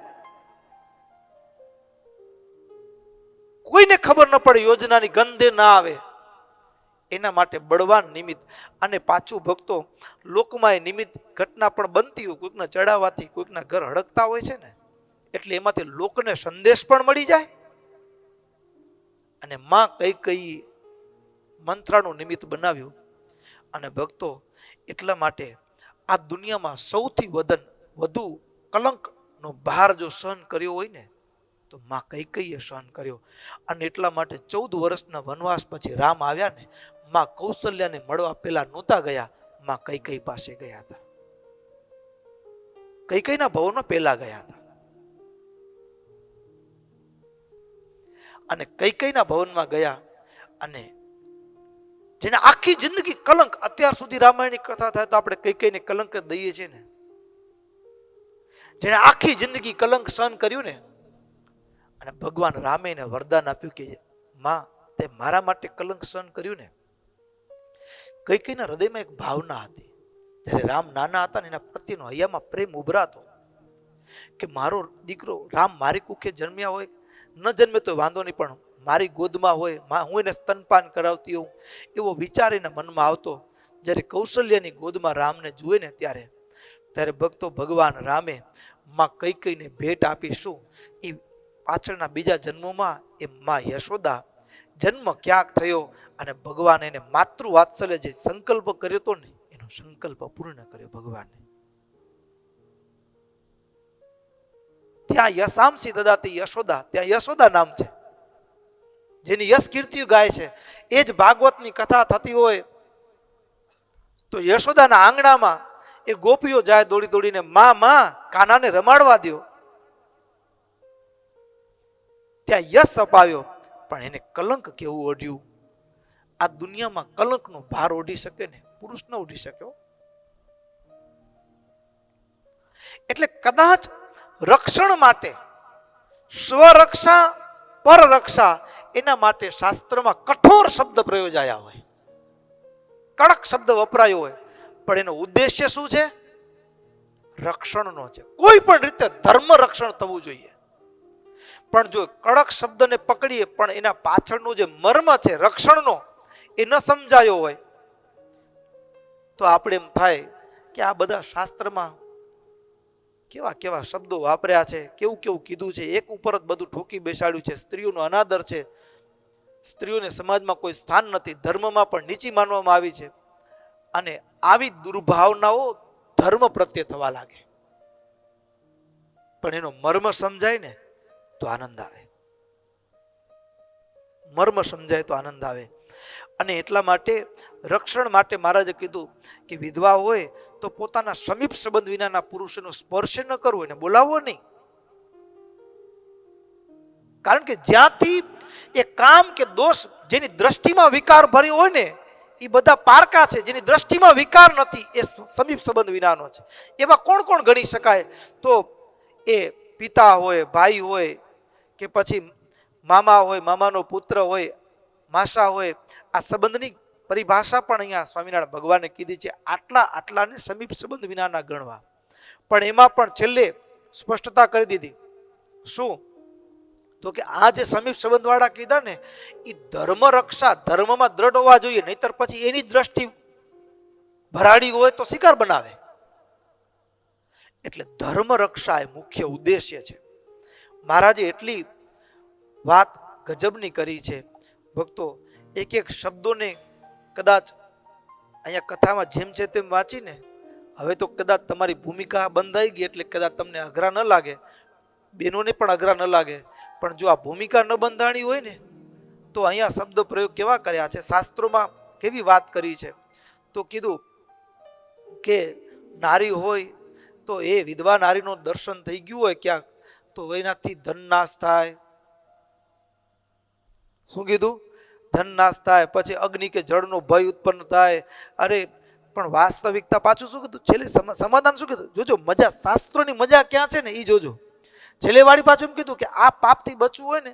A: કોઈને ખબર ન પડે, યોજનાની ગંધે ના આવે. એના માટે બળવાન નિમિત્ત. અને પાછું ભક્તો લોકમાં એ નિમિત્ત ઘટના પણ બનતી હોય, કોઈકના ચડાવવાથી કોઈકના ઘર હડકતા હોય છે ને, એટલે એમાંથી લોકોને સંદેશ પણ મળી જાય. અને માં કૈકેયી મંત્રાનું નિમિત્ત બનાવ્યું. અને ભક્તો એટલા માટે આ દુનિયામાં સૌથી વધુ કલંકનો ભાર જો સહન કર્યો હોય ને તો માં કૈકેયીએ સહન કર્યો. અને એટલા માટે 14 વર્ષના વનવાસ પછી રામ આવ્યા ને, માં કૌશલ્યાને મળવા પેલા નહોતા ગયા, માં કૈકેયી પાસે ગયા હતા. કૈકેયીના ભવનમાં પેલા ગયા હતા. અને કૈકેયીના ભવનમાં ગયા અને જેને આખી જિંદગી કલંક, અત્યાર સુધી રામાયણની કથા થાય તો આપણે કૈકેયીને કલંક જ દઈએ છીએ ને. જેને આખી જિંદગી કલંક સહન કર્યું ને, અને ભગવાન રામે એને વરદાન આપ્યું કે માં તે મારા માટે કલંક સહન કર્યું ને. કૈકેયીના હૃદયમાં એક ભાવના હતી જ્યારે રામ નાના હતા ને એના પ્રત્યેનો હૈયામાં પ્રેમ ઉભરાતો કે મારો દીકરો રામ મારી કુખે જન્મ્યા હોય, ન જન્મે તો વાંધો નહીં, પણ મારી ગોદમાં હોય, હું એને સ્તનપાન કરાવતી હોઉં, એવો વિચાર એના મનમાં આવતો. જ્યારે કૌશલ્યાની ગોદમાં રામને જુએ ને ત્યારે ભક્તો ભગવાન રામે માં કૈકેયીને ભેટ આપી. શું? એ પાછળના બીજા જન્મોમાં એ માં યશોદા જન્મ ક્યાંક થયો અને ભગવાન એને માતૃ વાત્સલ્ય જે સંકલ્પ કર્યો હતો ને એનો સંકલ્પ પૂર્ણ કર્યો ભગવાને. ત્યાં યશાંસી દદાતી યશોદા, ત્યાં યશોદા નામ છે જેની યશ કીર્તિઓ ગાય છે. એ જ ભાગવતની કથા થતી હોય તો યશોદાના આંગણામાં એ ગોપીઓ જાય દોડી દોડીને, માં કાનાને રમાડવા દો. ત્યાં યશ અપાવ્યો, પણ એને કલંક કેવું ઓઢ્યું. આ દુનિયામાં કલંકનો ભાર ઓઢી શકે ને પુરુષ ન ઓઢી શક્યો. એટલે કદાચ રક્ષણ માટે સ્વરક્ષા પરરક્ષા એના માટે શાસ્ત્રમાં કઠોર શબ્દ પ્રયોજાયા હોય, કડક શબ્દ વપરાયો હોય, પણ એનો ઉદ્દેશ્ય શું છે? રક્ષણનો છે. કોઈ પણ રીતે ધર્મ રક્ષણ થવું જોઈએ. પણ જો કડક શબ્દને પકડીએ પણ એના પાછળનો જે મર્મ છે રક્ષણનો એ ન સમજાયો હોય તો આપણે એમ થાય કે આ બધા શાસ્ત્રમાં કેવા કેવા શબ્દો વાપર્યા છે, કેવું કેવું કીધું છે, એક ઉપર જ બધું ઠોકી બેસાડ્યું છે, સ્ત્રીઓનો અનાદર છે, સ્ત્રીઓને સમાજમાં કોઈ સ્થાન નથી, ધર્મમાં પણ નીચી માનવામાં આવી છે. અને આવી દુર્ભાવનાઓ ધર્મ પ્રત્યે થવા લાગે. પણ એનો મર્મ સમજાય ને તો આનંદ આવે, મર્મ સમજાય તો આનંદ આવે. અને એટલા માટે રક્ષણ માટે મહારાજે કીધું કે વિધવા હોય તો પોતાના સમીપ સંબંધ વિનાના પુરુષનો સ્પર્શ ન કરવો, એને બોલાવવો નહીં. કારણ કે જ્યાંથી એ કામ કે દોષ જેની દ્રષ્ટિમાં વિકાર ભર્યો હોય ને એ બધા પારકા છે. જેની દ્રષ્ટિમાં વિકાર નથી એ સમીપ સંબંધ વિનાનો છે. એવા કોણ કોણ ગણી શકાય? તો એ પિતા હોય, ભાઈ હોય, કે પછી મામા હોય, મામાનો પુત્ર હોય, માસા હોય. આ સંબંધની પરિભાષા પણ અહીંયા સ્વામિનારાયણ ભગવાને કીધી છે. આટલાને સમીપ સંબંધ વિનાના ગણવા. પણ એમાં પણ છેલ્લે સ્પષ્ટતા કરી દીધી. શું? તો કે આ જે સમીપ સંબંધ વાળા કીધા ને એ ધર્મ રક્ષા, ધર્મમાં દ્રઢ હોવા જોઈએ, નહીતર પછી એની દ્રષ્ટિ ભરાડી હોય તો શિકાર બનાવે. એટલે ધર્મ રક્ષા એ મુખ્ય ઉદ્દેશ્ય છે. મહારાજે એટલી વાત ગજબની કરી છે. ભક્તો એક એક શબ્દોને કદાચ અહીંયા કથામાં જેમ છે તેમ વાંચીને હવે તો કદાચ તમારી ભૂમિકા બંધાઈ ગઈ એટલે કદાચ તમને અઘરા ન લાગે, બહેનોને પણ અઘરા ન લાગે. પણ જો આ ભૂમિકા ન બંધાણી હોય ને તો અહીંયા શબ્દ પ્રયોગ કેવા કર્યા છે, શાસ્ત્રોમાં કેવી વાત કરી છે. તો કીધું કે નારી હોય તો એ વિધવા નારીનું દર્શન થઈ ગયું હોય ક્યાંક તો એનાથી ધન નાશ થાય. શું કીધું? ધન નાશ થાય. પછી અગ્નિ કે જળનો ભય ઉત્પન્ન થાય. અરે પણ વાસ્તવિકતા પાછું શું કીધું? છેલ્લે સમાધાન શું કીધું? જોજો મજા, શાસ્ત્રોની મજા ક્યાં છે ને એ જોજો. છેલ્લે વાળી પાછું એમ કીધું કે આ પાપથી બચવું હોય ને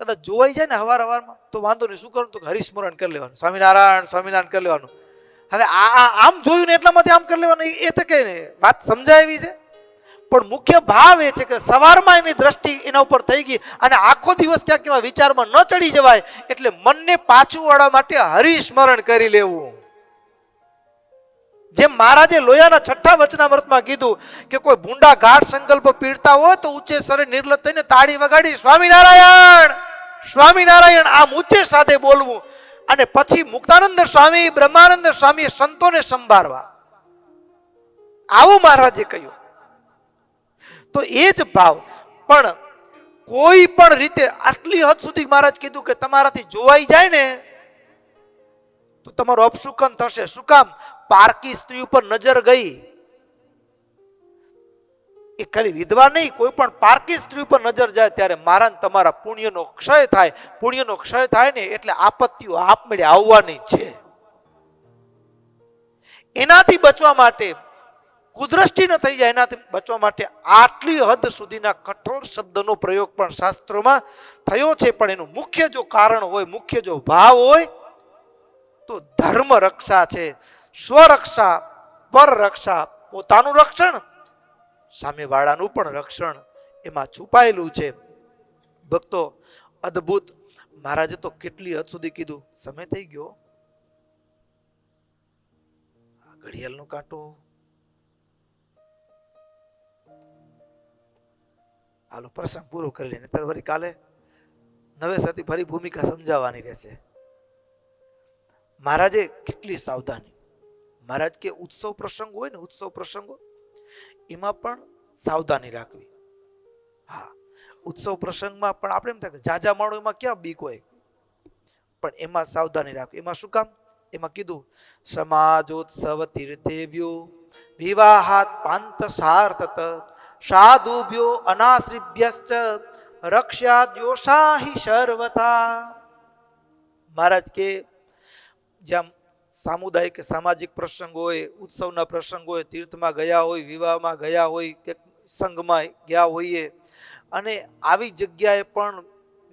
A: કદાચ જોવાઈ જાય ને હવારમાં તો વાંધો નહીં. શું કરવું? તો હરિસ્મરણ કરી લેવાનું, સ્વામિનારાયણ સ્વામિનારાયણ કરી લેવાનું. હવે આમ જોયું ને એટલામાંથી આમ કરી લેવાનું. એ તો કઈ વાત સમજાય એવી છે, પણ મુખ્ય ભાવ એ છે કે સવારમાં એની દ્રષ્ટિ એના ઉપર થઈ ગઈ અને આખો દિવસ ક્યાંક કેવા વિચારમાં ન ચડી જવાય. એટલે મનને પાછું વાળવા માટે હરિસ્મરણ કરી લેવું. જેમ મહારાજે લોયાના છઠ્ઠા વચનામૃતમાં કીધું કે કોઈ ભૂંડા ગાઢ સંકલ્પ પીડતા હોય તો ઊંચે સરે નિર્લજ થઈને તાળી વગાડી સ્વામિનારાયણ સ્વામિનારાયણ આમ ઊંચે સાથે બોલવું. અને પછી મુક્તાનંદ સ્વામી, બ્રહ્માનંદ સ્વામી સંતોને સંભાળવા. આવું મહારાજે કહ્યું. તો એ જ ભાવ પણ કોઈ પણ રીતે આટલી હદ સુધી મહારાજ કીધું કે તમારાથી જોવાઈ જાય ને તો તમારું અપશુકન થશે. શું કામ? પારકી સ્ત્રી ઉપર નજર ગઈ. એ ખાલી વિધવા નહીં, કોઈ પણ પારકી સ્ત્રી ઉપર નજર જાય ત્યારે મારા તમારા પુણ્યનો ક્ષય થાય. પુણ્યનો ક્ષય થાય ને એટલે આપત્તિઓ આપમેળે આવવાની છે. એનાથી બચવા માટે, કુદ્રષ્ટિ ન થઈ જાય એનાથી બચવા માટે આટલી હદ સુધીના કઠોર શબ્દનો પ્રયોગ પણ શાસ્ત્રોમાં થયો છે. પણ એનું મુખ્ય જો કારણ હોય, મુખ્ય જો ભાવ હોય તો ધર્મ રક્ષા છે, સ્વરક્ષા પર રક્ષા, પોતાનું રક્ષણ, સામેવાળાનું પણ રક્ષણ એમાં છુપાયેલું છે. ભક્તો, અદ્ભુત. મહારાજે તો કેટલી હદ સુધી કીધું. સમય થઈ ગયો, ઘડિયાળનો કાંટો. હાલો પ્રસંગ પૂરો કરી લઈને ત્યારે વળી કાલે નવેસરથી ફરી ભૂમિકા સમજાવવાની રહેશે. મહારાજે કેટલી સાવધાની. મહારાજ કે ઉત્સવ પ્રસંગ હોય ને, ઉત્સવ પ્રસંગો એમાં પણ સાવધાની રાખવી. હા, ઉત્સવ પ્રસંગમાં પણ આપણે એમ થાય કે જાજા માણો એમાં ક્યાં બીક હોય, પણ એમાં સાવધાની રાખવી. એમાં શું કામ? એમાં કીધું સમાજોત્સવ તીર્થેભ્યો વિવાહાત પાંત સાર્થત સાધુભ્યો અનાશ્રિભ્યશ્ચ રક્ષ્યાદ્યોષાહિ સર્વથા. મહારાજ કે જેમ સામુદાયિક કે સામાજિક પ્રસંગ હોય, ઉત્સવના પ્રસંગ હોય, તીર્થમાં ગયા હોય, વિવાહમાં ગયા હોય કે સંઘમાં ગયા હોઈએ, અને આવી જગ્યાએ પણ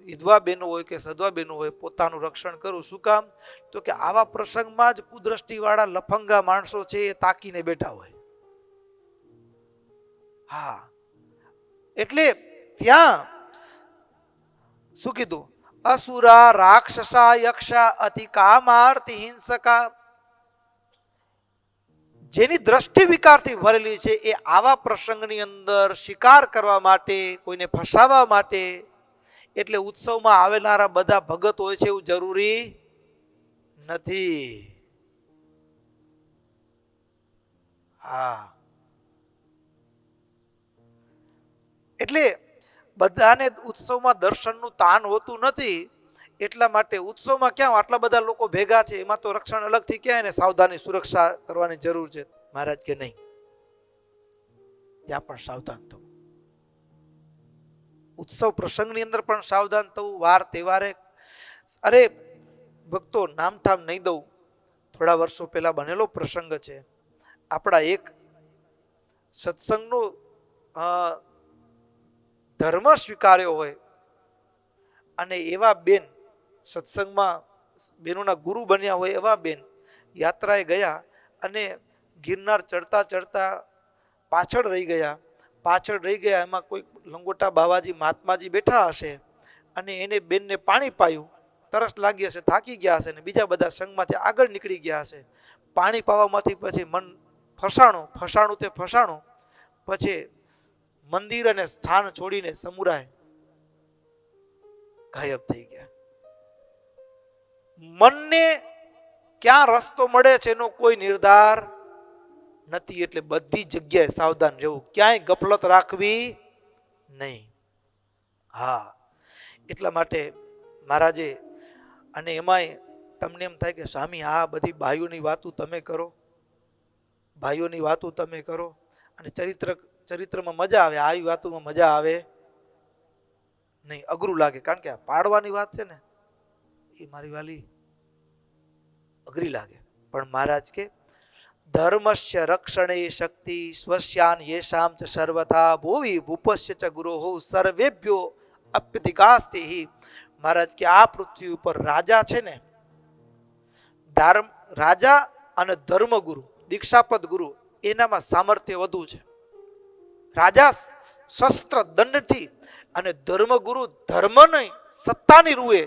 A: વિધવા બહેનો હોય કે સધવા બહેનો હોય, પોતાનું રક્ષણ કરવું. શું કામ? તો કે આવા પ્રસંગમાં જ કુદ્રષ્ટિ વાળા લફંગા માણસો છે એ તાકીને બેઠા હોય. હા, એટલે ત્યાં શું કીધું? અસુરા રાક્ષસા યક્ષા અતિ કામાર્તિ હિંસકા, જેની દ્રષ્ટિ વિકારથી ભરેલી છે એ આવા પ્રસંગની અંદર શિકાર કરવા માટે, કોઈને ફસાવવા માટે. એટલે ઉત્સવમાં આવેલારા બધા ભગત હોય છે એવું જરૂરી નથી. હા, એટલે બધાને ઉત્સવમાં દર્શનનું તાન હોતું નથી. એટલા માટે ઉત્સવમાં ક્યાં આટલા બધા લોકો ભેગા છે, એમાં તો રક્ષણ અલગથી ક્યાં એને સાવધાની સુરક્ષા કરવાની જરૂર છે. મહારાજ કે નહીં, ત્યાં પણ સાવધાન થવું. ઉત્સવ પ્રસંગની અંદર પણ સાવધાન થવું. વાર તહેવારે, અરે ભક્તો નામઠામ નહીં દઉં, થોડા વર્ષો પહેલા બનેલો પ્રસંગ છે. આપણા એક સત્સંગનો ધર્મ સ્વીકાર્યો હોય અને એવા બેન સત્સંગમાં બેનોના ગુરુ બન્યા હોય, એવા બેન યાત્રાએ ગયા અને ગિરનાર ચડતા ચડતા પાછળ રહી ગયા. એમાં કોઈ લંગોટા બાવાજી મહાત્માજી બેઠા હશે અને એને બેનને પાણી પાયું. તરસ લાગી હશે, થાકી ગયા હશે, ને બીજા બધા સંઘમાંથી આગળ નીકળી ગયા હશે. પાણી પાવામાંથી પછી મન ફસાણું પછી મંદિર અને સ્થાન છોડીને સમુરાય ગાયબ થઈ ગયા. મનને ક્યાં રસ્તો મળે છે એનો કોઈ નિર્ધાર નથી. એટલે બધી જગ્યાએ સાવધાન રહેવું, ક્યાંય ગફલત રાખવી નહીં. હા, એટલા માટે મહારાજે, અને એમાંય તમને એમ થાય કે સ્વામી આ બધી ભાઈઓની વાતો તમે કરો, અને ચરિત્રમાં મજા આવે, આવી વાતોમાં મજા આવે નહીં, અઘરું લાગે. કારણ કે આ પાડવાની વાત છે ને, એ મારી વાલી અઘરી લાગે. પણ મહારાજ કે ધર્મસ્ય રક્ષણે શક્તિ સ્વસ્યાન યેષામ ચ સર્વથા ભુવિ ભૂપસ્ય ચ ગુરોહો સર્વેભ્યો અપ્યધિકાસ્તિ. મહારાજ કે આ પૃથ્વી ઉપર રાજા છે ને, રાજા અને ધર્મગુરુ, દીક્ષાપદ ગુરુ, એનામાં સામર્થ્ય વધુ છે. રાજા શસ્ત્ર દંડથી અને ધર્મગુરુ ધર્મની સત્તાની રૂએ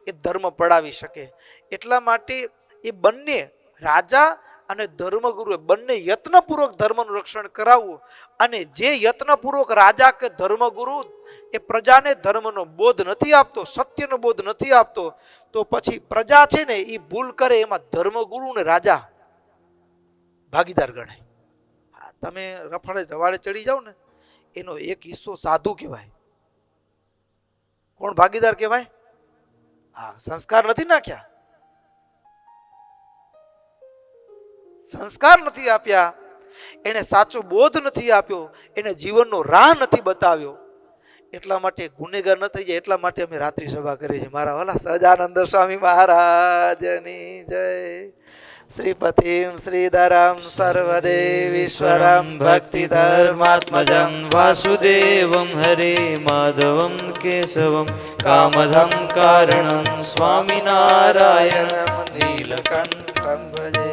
A: એ ધર્મ પડાવી શકે. એટલા માટે એ બંને રાજા અને ધર્મગુરુ બંને યત્નપૂર્વક ધર્મનું રક્ષણ કરાવવું. અને જે યત્નપૂર્વક રાજા કે ધર્મગુરુ એ પ્રજાને ધર્મનો બોધ નથી આપતો, સત્યનો બોધ નથી આપતો, તો પછી પ્રજા છે ને એ ભૂલ કરે, એમાં ધર્મગુરુ ને રાજા ભાગીદાર ગણાય. તમે રફાડે જવાડે ચડી જાઓ ને, એનો એક હિસ્સો સાધુ કહેવાય. કોણ ભાગીદાર કહેવાય? હા, સંસ્કાર નથી નાખ્યા, સંસ્કાર નથી આપ્યા, એને સાચો બોધ નથી આપ્યો, એને જીવનનો રાહ નથી બતાવ્યો. એટલા માટે ગુનેગાર ન થઈ જાય. એટલા માટે અમે રાત્રિ સભા કરીએ છીએ. મારા વાલા સહજાનંદ સ્વામી મહારાજની જય. શ્રીપતિમ શ્રીધરમ સર્વદેવીશ્વરમ
B: ભક્તિ ધર્માત્મજં વાસુદેવમ હરે માધવમ કેશવમ કામધમ કારણમ સ્વામિનારાયણ
A: નીલકંઠમ ભજે.